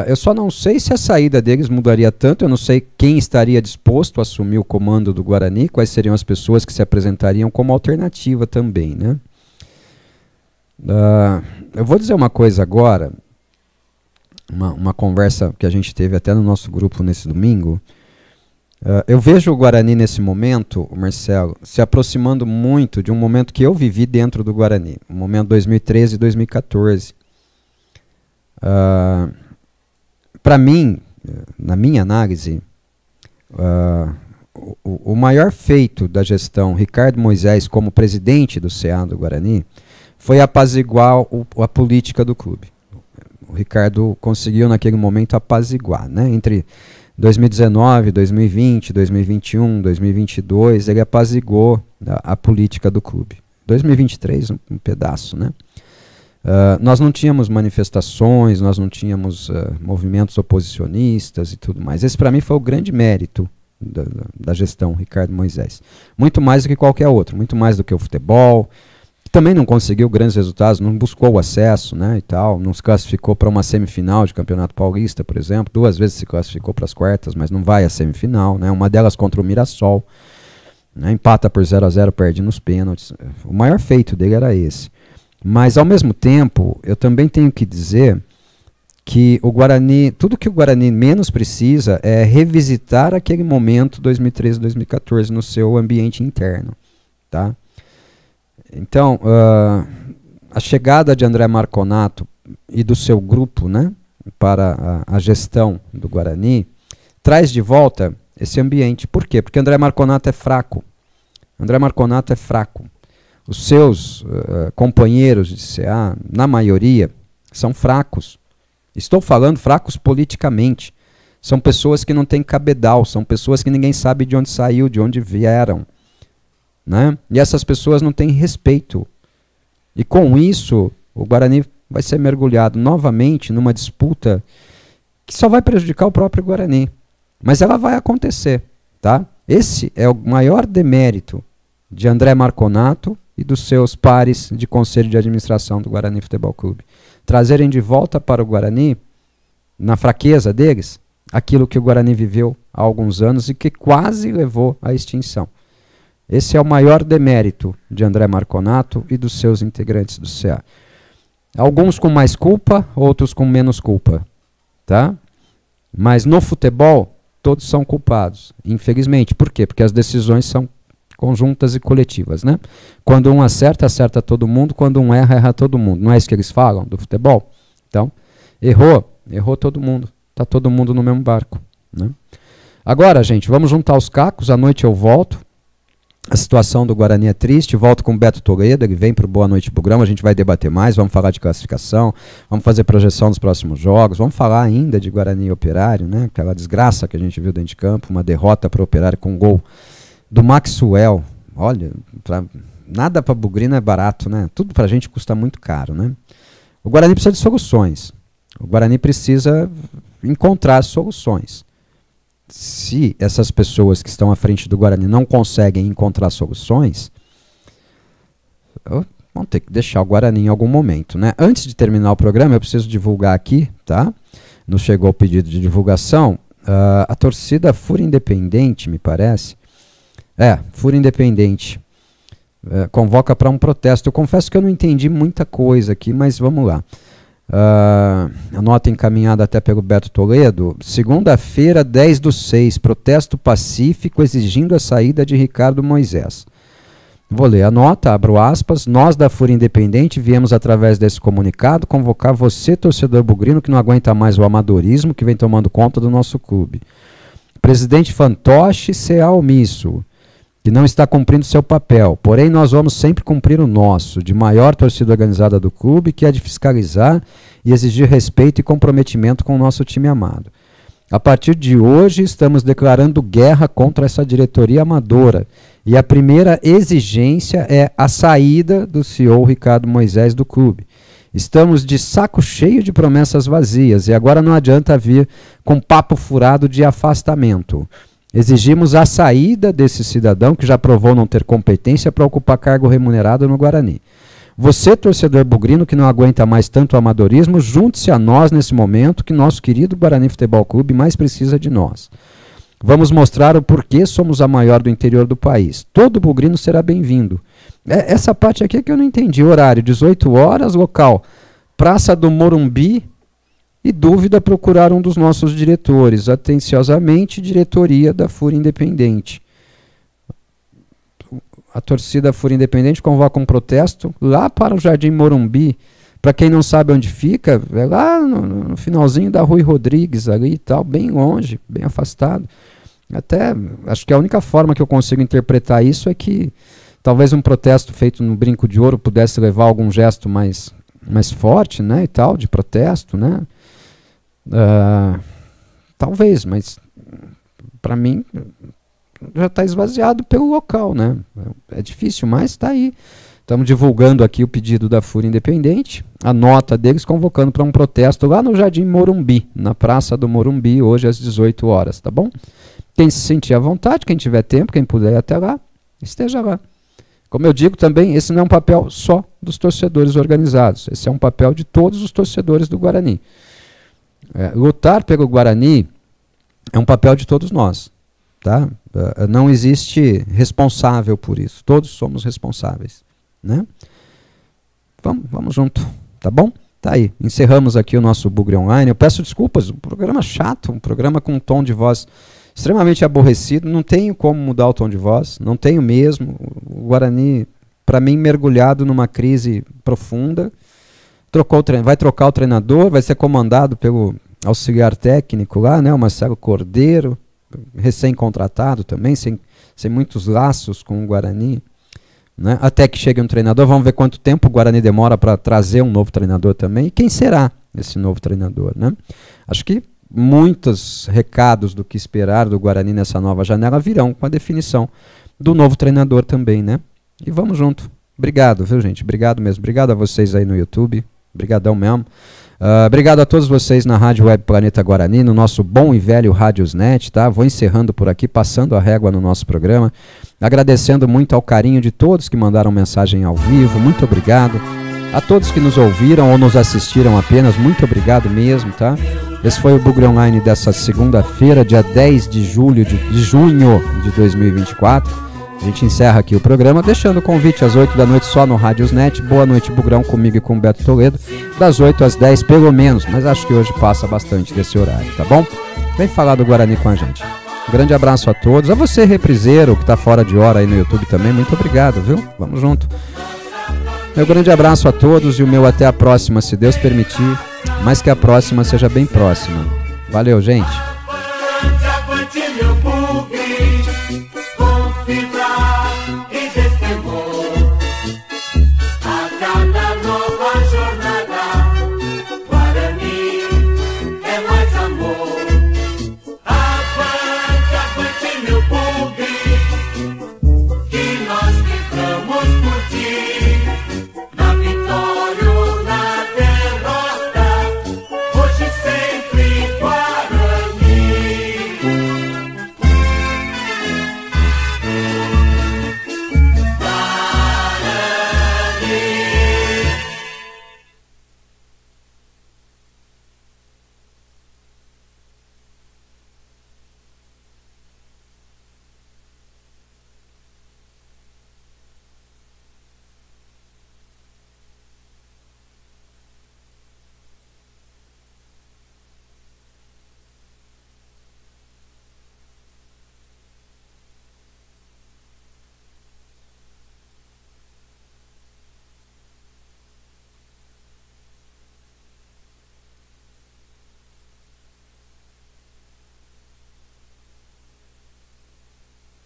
Eu só não sei se a saída deles mudaria tanto, eu não sei quem estaria disposto a assumir o comando do Guarani, quais seriam as pessoas que se apresentariam como alternativa também, né? Eu vou dizer uma coisa agora, uma conversa que a gente teve até no nosso grupo nesse domingo. Eu vejo o Guarani nesse momento, Marcelo, se aproximando muito de um momento que eu vivi dentro do Guarani, o momento 2013 e 2014. Para mim, na minha análise, o maior feito da gestão Ricardo Moisés como presidente do CA do Guarani foi apaziguar a política do clube. O Ricardo conseguiu naquele momento apaziguar, né? Entre 2019, 2020, 2021, 2022, ele apaziguou a política do clube. 2023, um pedaço, né? Nós não tínhamos manifestações, nós não tínhamos movimentos oposicionistas e tudo mais. Esse, para mim, foi o grande mérito da gestão Ricardo Moisés. Muito mais do que qualquer outro, muito mais do que o futebol, que também não conseguiu grandes resultados, não buscou o acesso, né, e tal, não se classificou para uma semifinal de Campeonato Paulista, por exemplo, 2 vezes se classificou para as quartas, mas não vai à semifinal, né, uma delas contra o Mirassol, né, empata por 0-0, perde nos pênaltis. O maior feito dele era esse. Mas, ao mesmo tempo, eu também tenho que dizer que o Guarani, tudo que o Guarani menos precisa é revisitar aquele momento 2013, 2014 no seu ambiente interno, tá? Então, a chegada de André Marconato e do seu grupo, né, para a gestão do Guarani, traz de volta esse ambiente. Por quê? Porque André Marconato é fraco. André Marconato é fraco. Os seus companheiros de CA, na maioria, são fracos. Estou falando fracos politicamente. São pessoas que não têm cabedal, são pessoas que ninguém sabe de onde saiu, de onde vieram, né? E essas pessoas não têm respeito. E com isso, o Guarani vai ser mergulhado novamente numa disputa que só vai prejudicar o próprio Guarani. Mas ela vai acontecer, tá? Esse é o maior demérito de André Marconato e dos seus pares de conselho de administração do Guarani Futebol Clube. Trazerem de volta para o Guarani, na fraqueza deles, aquilo que o Guarani viveu há alguns anos e que quase levou à extinção. Esse é o maior demérito de André Marconato e dos seus integrantes do CA. Alguns com mais culpa, outros com menos culpa, tá? Mas no futebol, todos são culpados, infelizmente. Por quê? Porque as decisões são conjuntas e coletivas, né? Quando um acerta, acerta todo mundo. Quando um erra, erra todo mundo. Não é isso que eles falam do futebol? Então, errou todo mundo. Tá todo mundo no mesmo barco, né? Agora, gente, vamos juntar os cacos. À noite eu volto. A situação do Guarani é triste. Volto com o Beto Toledo. Ele vem para o Boa Noite Programa. A gente vai debater mais. Vamos falar de classificação. Vamos fazer projeção dos próximos jogos. Vamos falar ainda de Guarani e Operário, né? Aquela desgraça que a gente viu dentro de campo. Uma derrota para o Operário com um gol do Maxwell. Olha, nada para Bugrino é barato, né? Tudo para a gente custa muito caro, né? O Guarani precisa de soluções. O Guarani precisa encontrar soluções. Se essas pessoas que estão à frente do Guarani não conseguem encontrar soluções, vão ter que deixar o Guarani em algum momento, né? Antes de terminar o programa, eu preciso divulgar aqui, tá? Nos chegou o pedido de divulgação. A torcida Fúria Independente, me parece, Fúria Independente, convoca para um protesto. Eu confesso que eu não entendi muita coisa aqui, mas vamos lá. A nota encaminhada até pelo Beto Toledo. Segunda-feira, 10/6, protesto pacífico exigindo a saída de Ricardo Moisés. Vou ler a nota, abro aspas. Nós da Fúria Independente viemos através desse comunicado convocar você, torcedor bugrino, que não aguenta mais o amadorismo que vem tomando conta do nosso clube. Presidente fantoche, CA omisso, que não está cumprindo seu papel. Porém, nós vamos sempre cumprir o nosso, de maior torcida organizada do clube, que é de fiscalizar e exigir respeito e comprometimento com o nosso time amado. A partir de hoje, estamos declarando guerra contra essa diretoria amadora. E a primeira exigência é a saída do CEO Ricardo Moisés do clube. Estamos de saco cheio de promessas vazias e agora não adianta vir com papo furado de afastamento. Exigimos a saída desse cidadão que já provou não ter competência para ocupar cargo remunerado no Guarani. Você, torcedor bugrino, que não aguenta mais tanto amadorismo, junte-se a nós nesse momento que nosso querido Guarani Futebol Clube mais precisa de nós. Vamos mostrar o porquê somos a maior do interior do país. Todo bugrino será bem-vindo. Essa parte aqui é que eu não entendi. Horário, 18 horas, local, Praça do Morumbi. E dúvida, procurar um dos nossos diretores. Atenciosamente, diretoria da Fúria Independente. A torcida Fúria Independente convoca um protesto lá para o Jardim Morumbi, Para quem não sabe onde fica, é lá no finalzinho da Rui Rodrigues ali e tal, bem longe, bem afastado. Até, acho que a única forma que eu consigo interpretar isso é que talvez um protesto feito no Brinco de Ouro pudesse levar a algum gesto mais forte, né, e tal, de protesto, né? Talvez, mas para mim já está esvaziado pelo local, né? É difícil, mas está aí. Estamos divulgando aqui o pedido da Fúria Independente, a nota deles convocando para um protesto lá no Jardim Morumbi, na Praça do Morumbi, hoje às 18 horas, tá bom? Quem se sentir à vontade, quem tiver tempo, quem puder ir até lá, esteja lá. Como eu digo também, esse não é um papel só dos torcedores organizados, esse é um papel de todos os torcedores do Guarani. Lutar pelo Guarani é um papel de todos nós, tá? Não existe responsável por isso, todos somos responsáveis. Né? Vamos junto, tá bom? Tá aí, encerramos aqui o nosso Bugre Online. Eu peço desculpas, um programa chato, um programa com um tom de voz extremamente aborrecido. Não tenho como mudar o tom de voz, não tenho mesmo. O Guarani, para mim, mergulhado numa crise profunda. Vai trocar o treinador, vai ser comandado pelo auxiliar técnico lá, né? O Marcelo Cordeiro, recém-contratado também, sem muitos laços com o Guarani. Né? Até que chegue um treinador, vamos ver quanto tempo o Guarani demora para trazer um novo treinador também, e quem será esse novo treinador, né? Acho que muitos recados do que esperar do Guarani nessa nova janela virão com a definição do novo treinador também, né? E vamos junto. Obrigado, viu, gente? Obrigado mesmo. Obrigado a vocês aí no YouTube. Obrigadão mesmo. Obrigado a todos vocês na Rádio Web Planeta Guarani, no nosso bom e velho Radiosnet, tá? Vou encerrando por aqui, passando a régua no nosso programa, agradecendo muito ao carinho de todos que mandaram mensagem ao vivo, muito obrigado. A todos que nos ouviram ou nos assistiram apenas, muito obrigado mesmo, tá? Esse foi o Bugre Online dessa segunda-feira, dia 10 de junho de 2024. A gente encerra aqui o programa, deixando o convite às 8 da noite só no Radiosnet. Boa noite, Bugrão, comigo e com o Beto Toledo, das 8 às 10 pelo menos, mas acho que hoje passa bastante desse horário, tá bom? Vem falar do Guarani com a gente. Um grande abraço a todos. A você, repriseiro, que está fora de hora aí no YouTube também, muito obrigado, viu? Vamos junto. Meu grande abraço a todos e o meu até a próxima, se Deus permitir, mas que a próxima seja bem próxima. Valeu, gente.